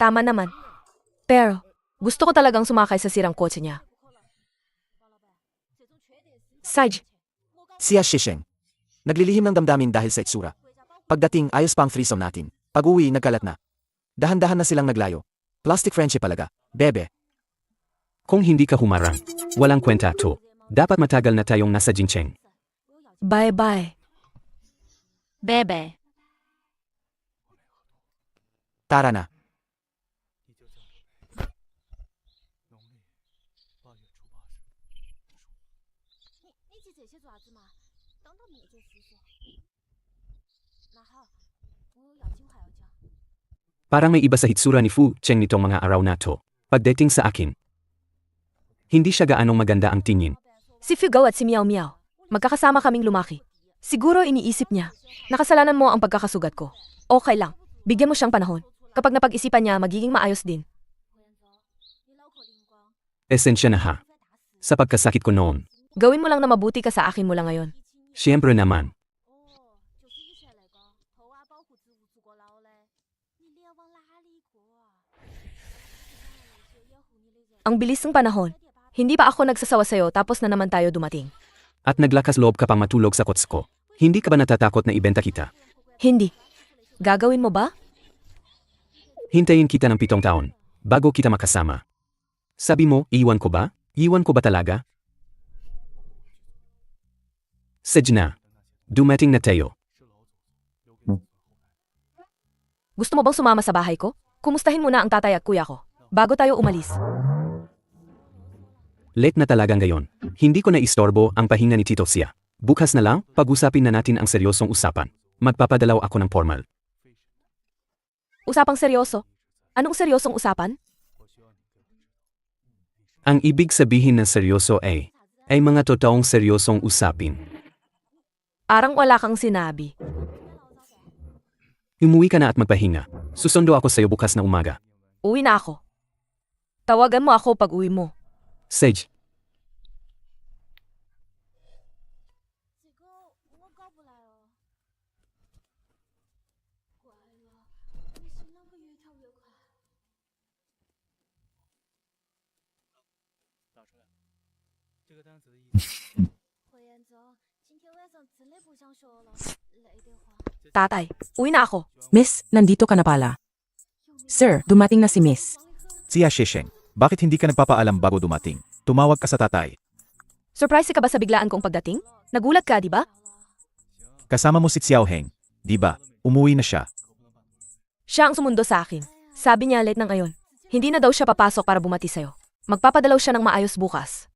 Tama naman. Pero, gusto ko talagang sumakay sa sirang kotse niya. Saj, Siya Shisheng. Naglilihim ng damdamin dahil sa itsura. Pagdating, ayos pa ang threesome natin. Pag-uwi, nagkalat na. Dahan-dahan na silang naglayo. Plastic friendship talaga. Bebe. Kung hindi ka humarang, walang kwenta to. Dapat matagal na tayong nasa Jincheng. bye-bye. Bebe. Tara na. Parang may iba sa hitsura ni Fu Cheng nitong mga araw na to. Pagdating sa akin, hindi siya gaanong maganda ang tingin. Si Fugao at si Miao Miao. Magkakasama kaming lumaki. Siguro iniisip niya, nakasalanan mo ang pagkakasugat ko. Okay lang, bigyan mo siyang panahon. Kapag napag-isipan niya, magiging maayos din. Esensya na ha. Sa pagkasakit ko noon, Gawin mo lang na mabuti ka sa akin mula ngayon. siyempre naman. Ang bilis ng panahon. Hindi pa ako nagsasawa sa'yo tapos na naman tayo dumating. At naglakas loob ka pang matulog sa kotse ko. Hindi ka ba natatakot na ibenta kita? Hindi. Gagawin mo ba? Hintayin kita ng 7 taon, bago kita makasama. Sabi mo, iwan ko ba? Iwan ko ba talaga? Sedj na. Dumating na tayo. Gusto mo bang sumama sa bahay ko? Kumustahin muna ang tatay at kuya ko, bago tayo umalis. Late na talaga ngayon. Hindi ko na istorbo ang pahinga ni Tito Sia. Bukas na lang, pag-usapin na natin ang seryosong usapan. Magpapadalaw ako ng formal. Usapang seryoso? Anong seryosong usapan? Ang ibig sabihin ng seryoso ay mga totoong seryosong usapin. Arang wala kang sinabi. Umuwi ka na at magpahinga. Susundo ako sa'yo bukas na umaga. Uwi na ako. Tawagan mo ako pag uwi mo. Sage. Tatay, uwi na ako. Miss, nandito ka na pala. Sir, dumating na si Miss. Siya Shisheng, bakit hindi ka nagpapaalam bago dumating? Tumawag ka sa tatay. Surprise ka ba sa biglaan kong pagdating? Nagulat ka, di ba? Kasama mo si Xiao Heng, di ba? Umuwi na siya. Siya ang sumundo sa akin. Sabi niya late na ngayon. Hindi na daw siya papasok para bumati sa'yo. Magpapadalaw siya ng maayos bukas.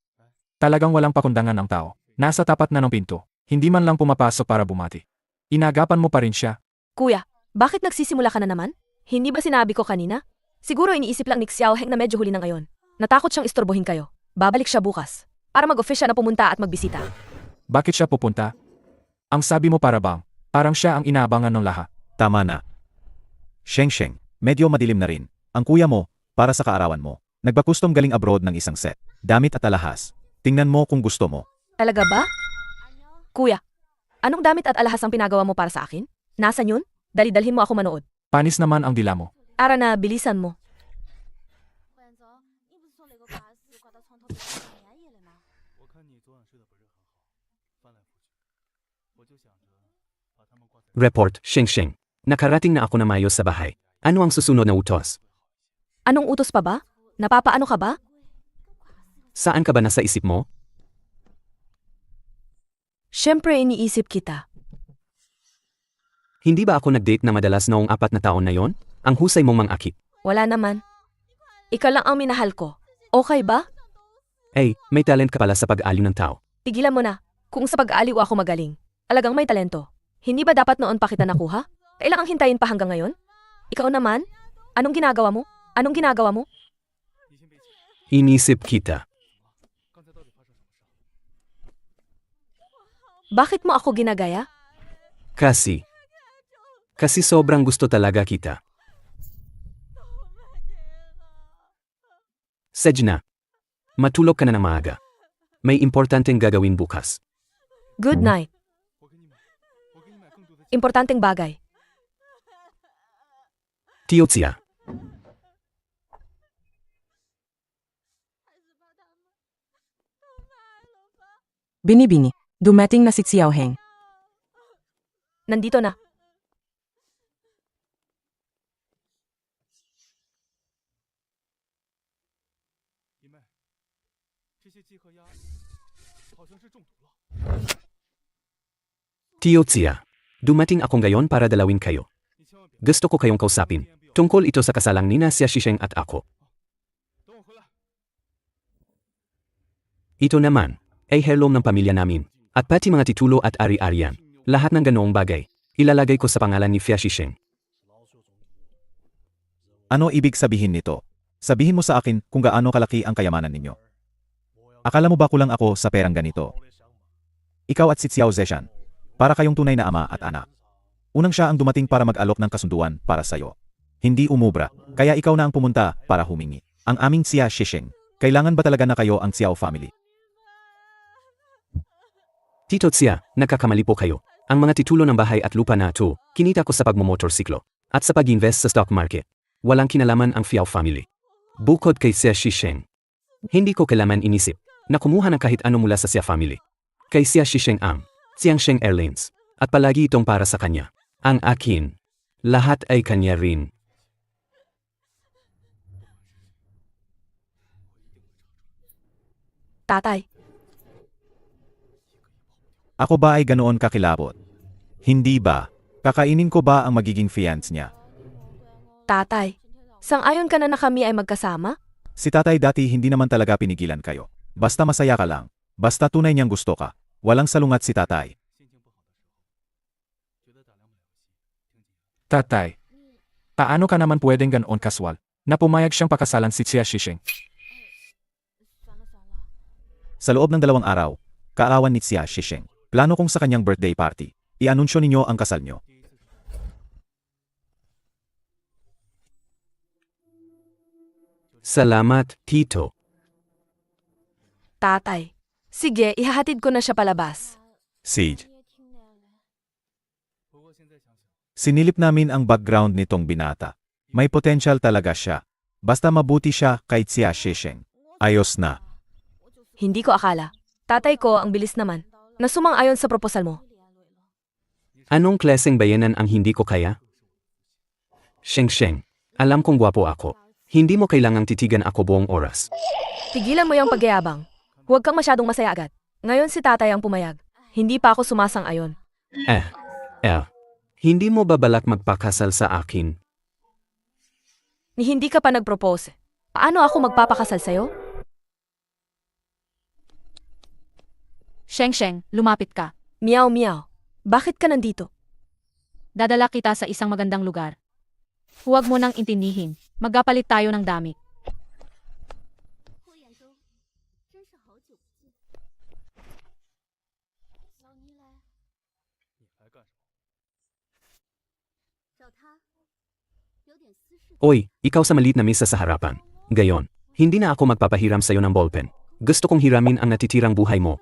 Talagang walang pakundangan ang tao. Nasa tapat na ng pinto. Hindi man lang pumapasok para bumati. Inagapan mo pa rin siya. Kuya, bakit nagsisimula ka na naman? Hindi ba sinabi ko kanina? Siguro iniisip lang ni Xiao Heng na medyo huli na ngayon. Natakot siyang istorbohin kayo. Babalik siya bukas. Para mag-office siya na pumunta at magbisita. Bakit siya pupunta? Ang sabi mo para bang, parang siya ang inaabangan ng lahat. Tama na. Sheng, medyo madilim na rin. Ang kuya mo, para sa kaarawan mo, nagbakustom galing abroad ng isang set. Damit at alahas. Tingnan mo kung gusto mo. Talaga ba? Kuya, anong damit at alahas ang pinagawa mo para sa akin? Nasaan yun? Dali-dalhin mo ako manood. Panis naman ang dila mo. Ara na, bilisan mo. Report, Sheng. Nakarating na ako na mayos sa bahay. Ano ang susunod na utos? Anong utos pa ba? Napapaano ka ba? Saan ka ba nasa isip mo? Siyempre iniisip kita. Hindi ba ako nag-date na madalas noong 4 na taon na yon? Ang husay mong mangakit. Wala naman. Ikaw lang ang minahal ko. Okay ba? May talent ka pala sa pag-aliw ng tao. Tigilan mo na. Kung sa pag-aaliw ako magaling. Alagang may talento. Hindi ba dapat noon pa kita nakuha? Kailangang hintayin pa hanggang ngayon? Ikaw naman? Anong ginagawa mo? Anong ginagawa mo? Inisip kita. Bakit mo ako ginagaya? Kasi sobrang gusto talaga kita. Sedge na. Matulog ka na ng maaga. May importanteng gagawin bukas. Good night. Importanteng bagay. Tio Xia. Binibini, dumating na si Xiao Heng. Nandito na. Tio Xia. Dumating ako ngayon para dalawin kayo. Gusto ko kayong kausapin. Tungkol ito sa kasalang ni Xia Shisheng at ako. Ito naman ay heirloom ng pamilya namin. At pati mga titulo at ari-arian. Lahat ng ganoong bagay. Ilalagay ko sa pangalan ni Xia Shisheng. Ano ibig sabihin nito? Sabihin mo sa akin kung gaano kalaki ang kayamanan ninyo. Akala mo ba kulang ako sa perang ganito? Ikaw at si Xiao Zeshan. Para kayong tunay na ama at anak. Unang siya ang dumating para mag-alok ng kasunduan para sa'yo. Hindi umubra, kaya ikaw na ang pumunta para humingi. Ang aming Xia Shisheng. Kailangan ba talaga na kayo ang Xiao family? Tito Xia, nagkakamali po kayo. Ang mga titulo ng bahay at lupa na ito, kinita ko sa pagmumotorsiklo. At sa pag-invest sa stock market. Walang kinalaman ang Xiao family. Bukod kay Xia Shisheng. Hindi ko kailanman inisip na kumuha ng kahit ano mula sa Xia family. Kay Xia Shisheng ang Xiangsheng Airlines. At palagi itong para sa kanya. Ang akin. Lahat ay kanya rin. Tatay. Ako ba ay ganoon kakilabot? Hindi ba? Kakainin ko ba ang magiging fiance niya? Tatay. Sang-ayon ka na kami ay magkasama? Si tatay dati hindi naman talaga pinigilan kayo. Basta masaya ka lang. Basta tunay niyang gusto ka. Walang salungat si tatay. Tatay. Paano ka naman pwedeng ganoon kaswal na pumayag siyang pakasalan si Xia Shisheng? Sa loob ng 2 araw, kaarawan ni Xia Shisheng. Plano kong sa kanyang birthday party. I-anunsyo ninyo ang kasal nyo. Salamat, Tito. Tatay. Sige, ihahatid ko na siya palabas. Sage. Sinilip namin ang background nitong binata. May potential talaga siya. Basta mabuti siya kay Xia Shisheng. Ayos na. Hindi ko akala. Tatay ko ang bilis naman. Nasumang-ayon sa proposal mo. Anong klaseng bayanan ang hindi ko kaya? Sheng, alam kong gwapo ako. Hindi mo kailangang titigan ako buong oras. Tigilan mo yung pagyayabang. Huwag kang masyadong masaya agad. Ngayon si tatay ang pumayag. Hindi pa ako sumasang-ayon. Hindi mo ba balak magpakasal sa akin? Ni hindi ka pa nag-propose. Paano ako magpapakasal sa'yo? Sheng, lumapit ka. Meow meow. Bakit ka nandito? Dadala kita sa isang magandang lugar. Huwag mo nang intinihin. Magkapalit tayo ng damit. Oy, ikaw sa maliit na mesa sa harapan. Gayon, hindi na ako magpapahiram sa'yo ng ballpen. Gusto kong hiramin ang natitirang buhay mo.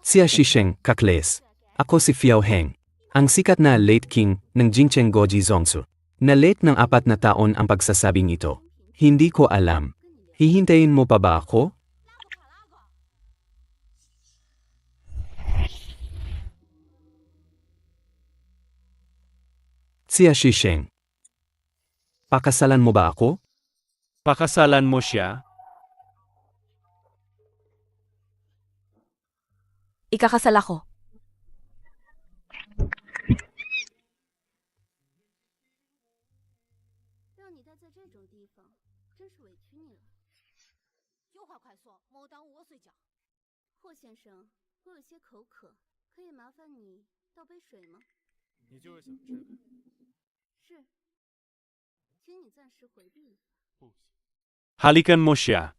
Xia Shisheng, kakles. Ako si Xiao Heng. Ang sikat na late king ng Jingcheng Goji Zongsu. Na late ng 4 na taon ang pagsasabing ito. Hindi ko alam. Hihintayin mo pa ba ako? Xia Shisheng. Pakasalan mo ba ako? Pakasalan mo siya? Ikakasal ako. Halikan mo siya.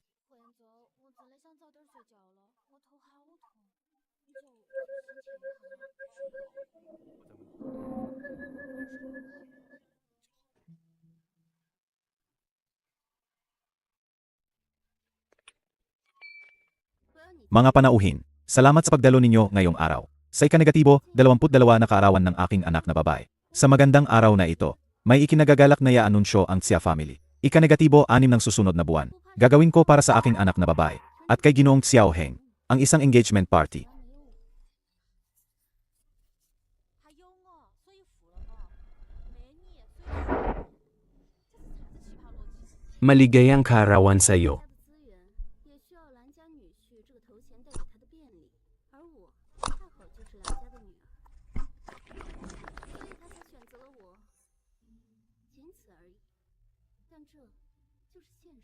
Mga panauhin, salamat sa pagdalo ninyo ngayong araw. Sa ikanegatibo, 22 na kaarawan ng aking anak na babae. Sa magandang araw na ito, may ikinagagalak na i-anunsyo ang Xia family. Ikanegatibo, 6 ng susunod na buwan. Gagawin ko para sa aking anak na babae at kay Ginoong Xiao Heng ang isang engagement party. Maligayang kaarawan sa iyo. 也需要兰家女婿这个头衔带给他的便利，而我恰好就是兰家的女儿，所以他才选择了我，仅此而已。但这就是现实。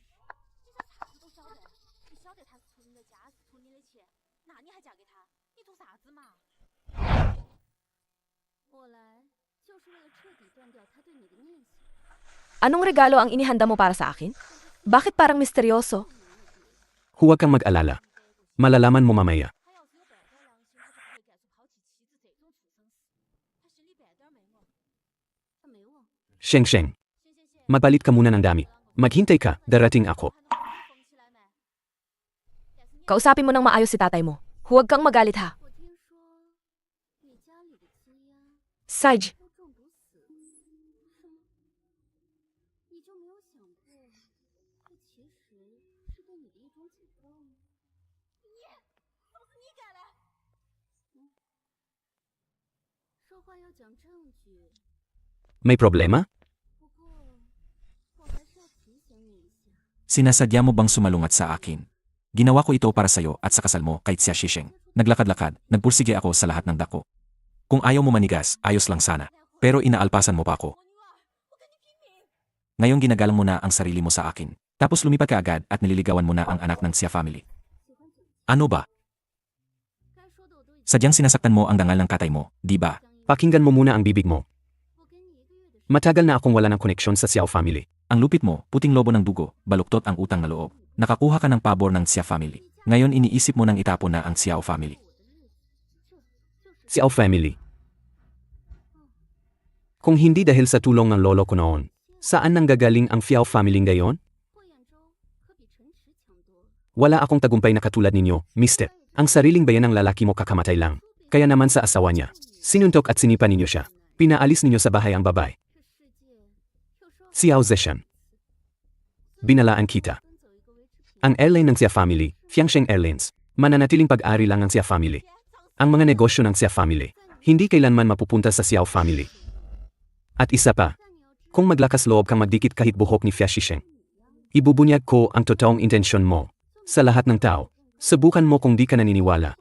你这啥子都晓得，你晓得他是图你的家，是图你的钱，那你还嫁给他，你图啥子嘛？我来就是为了彻底断掉他对你的念想。 Anong regalo ang inihanda mo para sa akin? Bakit parang misteryoso? Huwag kang mag-alala. Malalaman mo mamaya. Sheng. Magpalit ka muna ng damit. Maghintay ka, darating ako. Kausapin mo ng maayos si tatay mo. Huwag kang magalit ha. Saj, 你就没有想过，这其实是对你的一种警告吗？都是你干的！说话要讲证据。 May problema? 不过，我还是要提醒你一下。 Sinasadya mo bang sumalungat sa akin? Ginawa ko ito para sa'yo at sa kasal mo kay Xia Shisheng. Naglakad-lakad, nagpursige ako sa lahat ng dako. Kung ayaw mo manigas, ayos lang sana. Pero inaalpasan mo pa ako. Ngayon ginagalang mo na ang sarili mo sa akin. Tapos lumipat ka agad at nililigawan mo na ang anak ng Xia family. Ano ba? Sadyang sinasaktan mo ang dangal ng katay mo, di ba? Pakinggan mo muna ang bibig mo. Matagal na akong wala ng koneksyon sa Xiao family. Ang lupit mo, puting lobo ng dugo, baluktot ang utang na loob. Nakakuha ka ng pabor ng Xia family. Ngayon iniisip mo nang itapon na ang Xiao family. Xiao family. Kung hindi dahil sa tulong ng lolo ko noon, saan nanggagaling ang Xiao family ngayon? Wala akong tagumpay na katulad ninyo, mister. Ang sariling bayan ng lalaki mo kakamatay lang. Kaya naman sa asawa niya, sinuntok at sinipa ninyo siya. Pinaalis ninyo sa bahay ang babae. Xiao Zeshan. Binalaan kita. Ang airline ng Xia family, Fiangsheng Airlines, mananatiling pag-ari lang ng Xia family. Ang mga negosyo ng Xia family, hindi kailanman mapupunta sa Xiao family. At isa pa, kung maglakas loob kang magdikit kahit buhok ni Xia Shisheng, ibubunyag ko ang totoong intensyon mo. Sa lahat ng tao, subukan mo kung di ka naniniwala.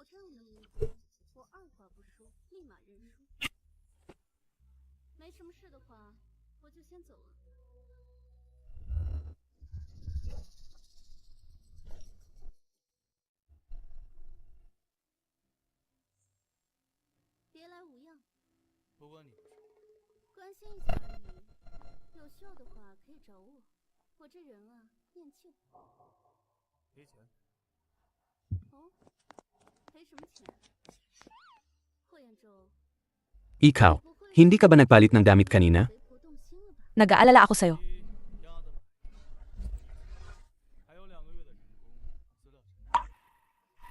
Ikaw, hindi ka ba nagpalit ng damit kanina? Nag-aalala ako sa'yo.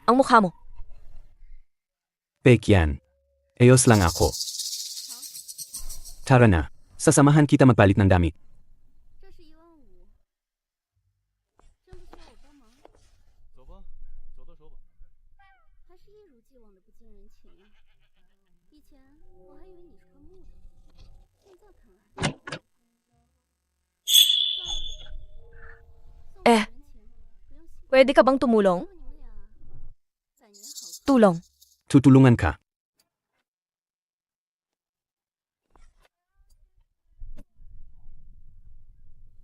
Ang mukha mo. Fake yan. Ayos lang ako. Tara na, sasamahan kita magpalit ng damit. Pwede ka bang tumulong? Tulong. Tutulungan ka.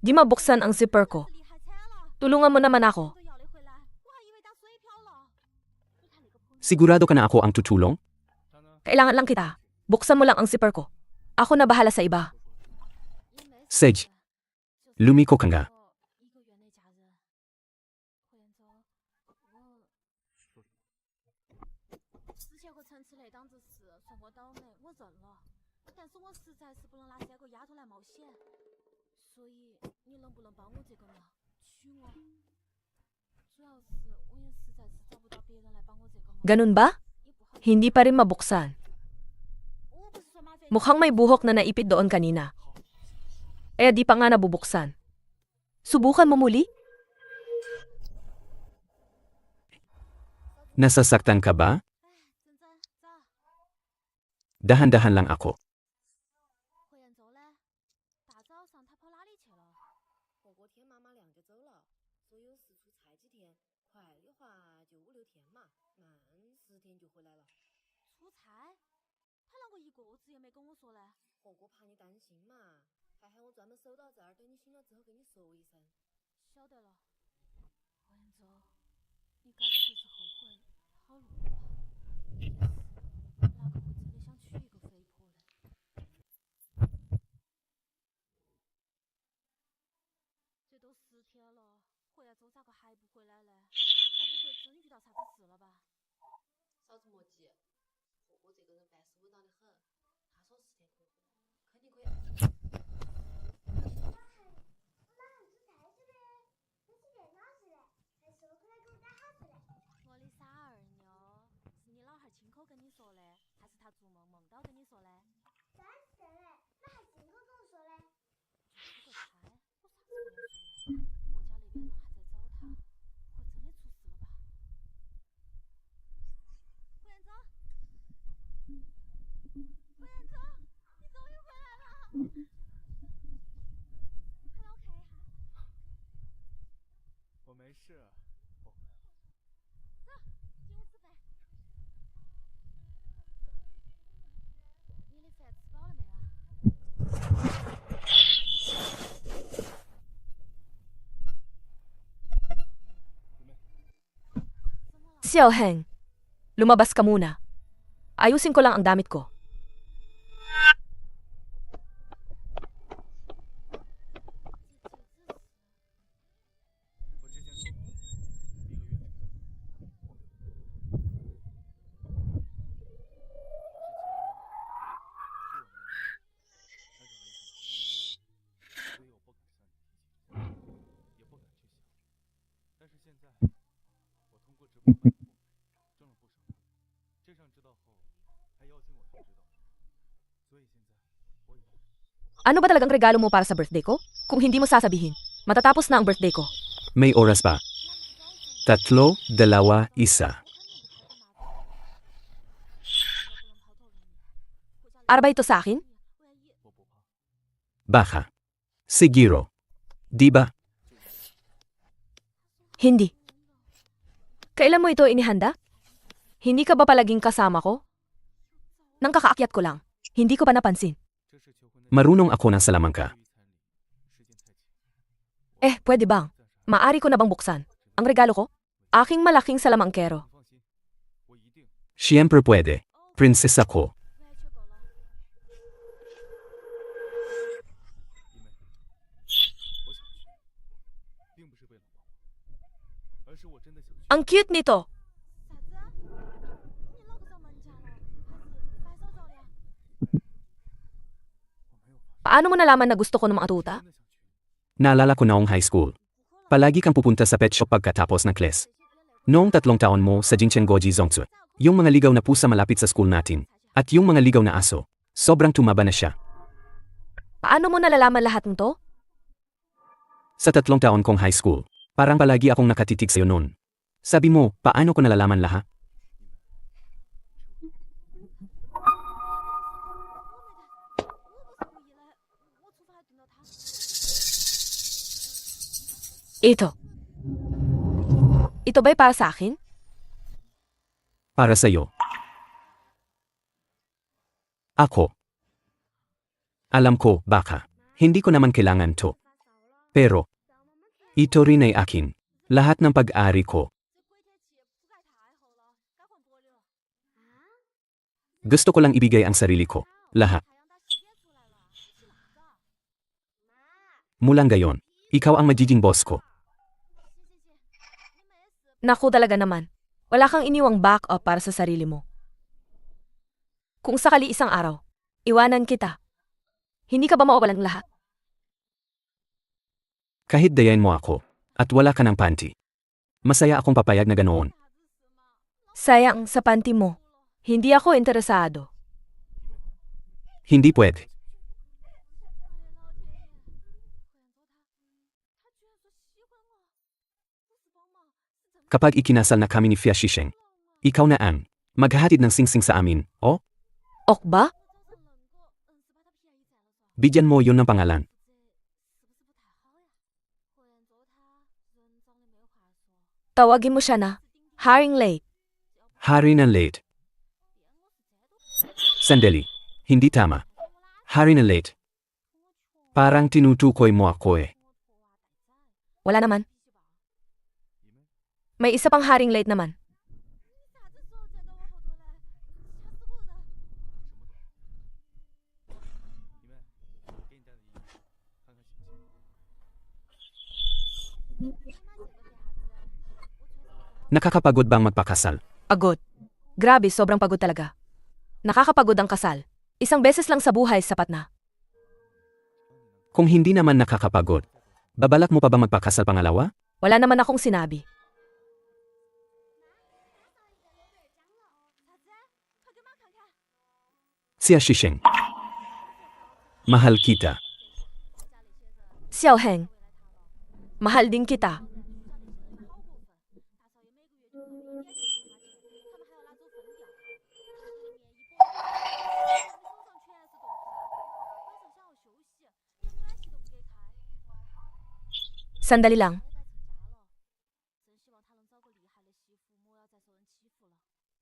Di mabuksan ang zipper ko. Tulungan mo naman ako. Sigurado ka na ako ang tutulong? Kailangan lang kita. Buksan mo lang ang zipper ko. Ako na bahala sa iba. Sej, lumiko ka nga. 前和陈池那档子事算我倒霉，我认了。但是我实在是不能拿3个丫头来冒险，所以你能不能帮我这个忙，娶我？主要是我也实在是找不到别人来帮我这个忙。 Ganun ba? Hindi pa rin mabuksan. Mukhang may buhok na naipit doon kanina. Kaya di pa nga nabubuksan. Subukan mo muli? Nasasaktan ka ba? Dahan-dahan lang ako. 回燕州呢？大早上他跑哪里去了？火锅天妈妈2个走了，说有事出差几天，快的话就5、6天嘛，慢10天就回来了。出差？他啷个一个字也没跟我说呢？火锅怕你担心嘛，还喊我专门守到这儿，等你醒了之后给你说一声。晓得了。火燕州，你该不会是后悔跑路了吧？哪个会真的想娶一个肥婆呢？这都10天了，回来之后咋个还不回来呢？该不会真遇到啥子事了吧？嫂子莫急，火锅这个人办事稳当的很，他说10天可以回来，肯定可以按时。我的傻儿妞，是你老汉儿亲口跟你说的，还是他做梦梦到跟你说的？当然是真的，那还亲口跟我说的。出个差，我啥子没有说呢？我家那边人还在找他，会真的出事了吧？胡彦宗，胡彦宗，你终于回来了！快让我看一下。我没事，我回来了。走，进屋吃饭。你的饭吃饱了没啊？ Xiao Heng, lumabas ka muna. Ayusin ko lang ang damit ko. 我之前说过，1个月。所以我不敢向你提起，也不敢去想。但是现在，我通过直播卖货挣了不少，镇上知道后还邀请我去指导，所以现在我有。 Ano ba talagang regalo mo para sa birthday ko? Kung hindi mo sasabihin, matatapos na ang birthday ko. May oras ba? 3, 2, 1. Ara ba ito sa akin? Baka. Siguro. Di ba? Hindi. Kailan mo ito inihanda? Hindi ka ba palaging kasama ko? Nang kakaakyat ko lang, hindi ko pa napansin. Marunong ako ng salamangka. Pwede bang? Maari ko na bang buksan? Ang regalo ko? Aking malaking salamangkero. Siyempre pwede. Prinsesa ko. Ang cute nito. Paano mo nalaman na gusto ko ng mga tuta? Naalala ko noong high school. Palagi kang pupunta sa pet shop pagkatapos ng class. Noong 3 taon mo sa Jingchen Goji Zongzue, yung mga ligaw na pusa malapit sa school natin, at yung mga ligaw na aso, sobrang tumaba na siya. Paano mo nalalaman lahat ng to? Sa 3 taon kong high school, parang palagi akong nakatitig sa'yo noon. Sabi mo, paano ko nalalaman lahat? Ito. Ito ba'y para sa akin? Para sa'yo. Ako. Alam ko, baka. Hindi ko naman kailangan to. Pero, ito rin ay akin. Lahat ng pag-ari ko. Gusto ko lang ibigay ang sarili ko. Lahat. Mula ngayon, ikaw ang magiging boss ko. Naku talaga naman. Wala kang iniwang backup para sa sarili mo. Kung sakali isang araw, iwanan kita. Hindi ka ba mawawalan lahat? Kahit dayain mo ako, at wala ka ng panty. Masaya akong papayag na ganoon. Sayang sa panty mo. Hindi ako interesado. Hindi pwede. Kapag ikinasal na kami ni Fia Shisheng, ikaw na ang maghahatid ng singsing sa amin, o? Ok ba? Bigyan mo yun ng pangalan. Tawagin mo siya na Haring Late. Hari ng late. Sandali. Hindi tama. Hari ng late. Parang tinutukoy mo ako eh. Wala naman. May isa pang Haring Late naman. Nakakapagod bang magpakasal? Pagod. Grabe, sobrang pagod talaga. Nakakapagod ang kasal. Isang beses lang sa buhay sapat na. Kung hindi naman nakakapagod, babalak mo pa ba magpakasal pangalawa? Wala naman akong sinabi. Siya Shisheng. Mahal kita. Xiaoheng. Mahal din kita. Sandali lang.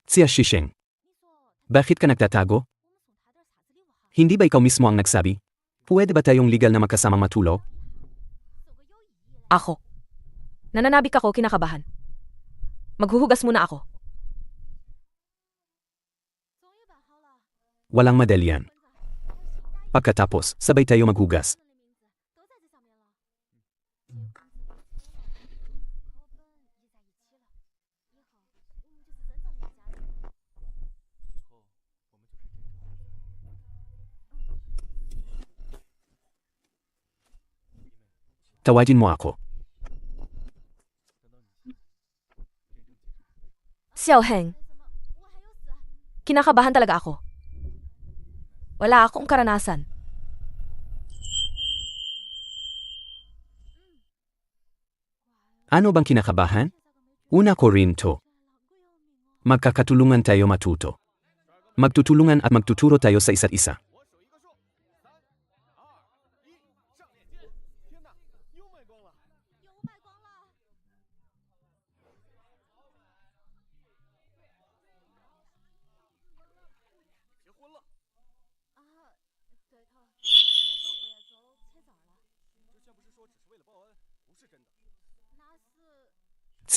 Siya Shisheng. Bakit ka nagtatago? Hindi ba ikaw mismo ang nagsabi? Pwede ba tayong legal na magkasamang matulog? Ako. Nananabik ako, kinakabahan. Maghuhugas muna ako. Walang madalian. Pagkatapos, sabay tayo maghugas. Tawagin mo ako. Xiaoheng. Kinakabahan talaga ako. Wala akong karanasan. Ano bang kinakabahan? Una ko rin to. Magkakatulungan tayo matuto. Magtutulungan at magtuturo tayo sa isa't isa.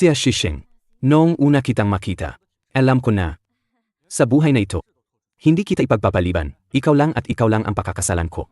Siya Shisheng. Noong una kitang makita, alam ko na, sa buhay na ito, hindi kita ipagpapaliban, ikaw lang at ikaw lang ang pakakasalan ko.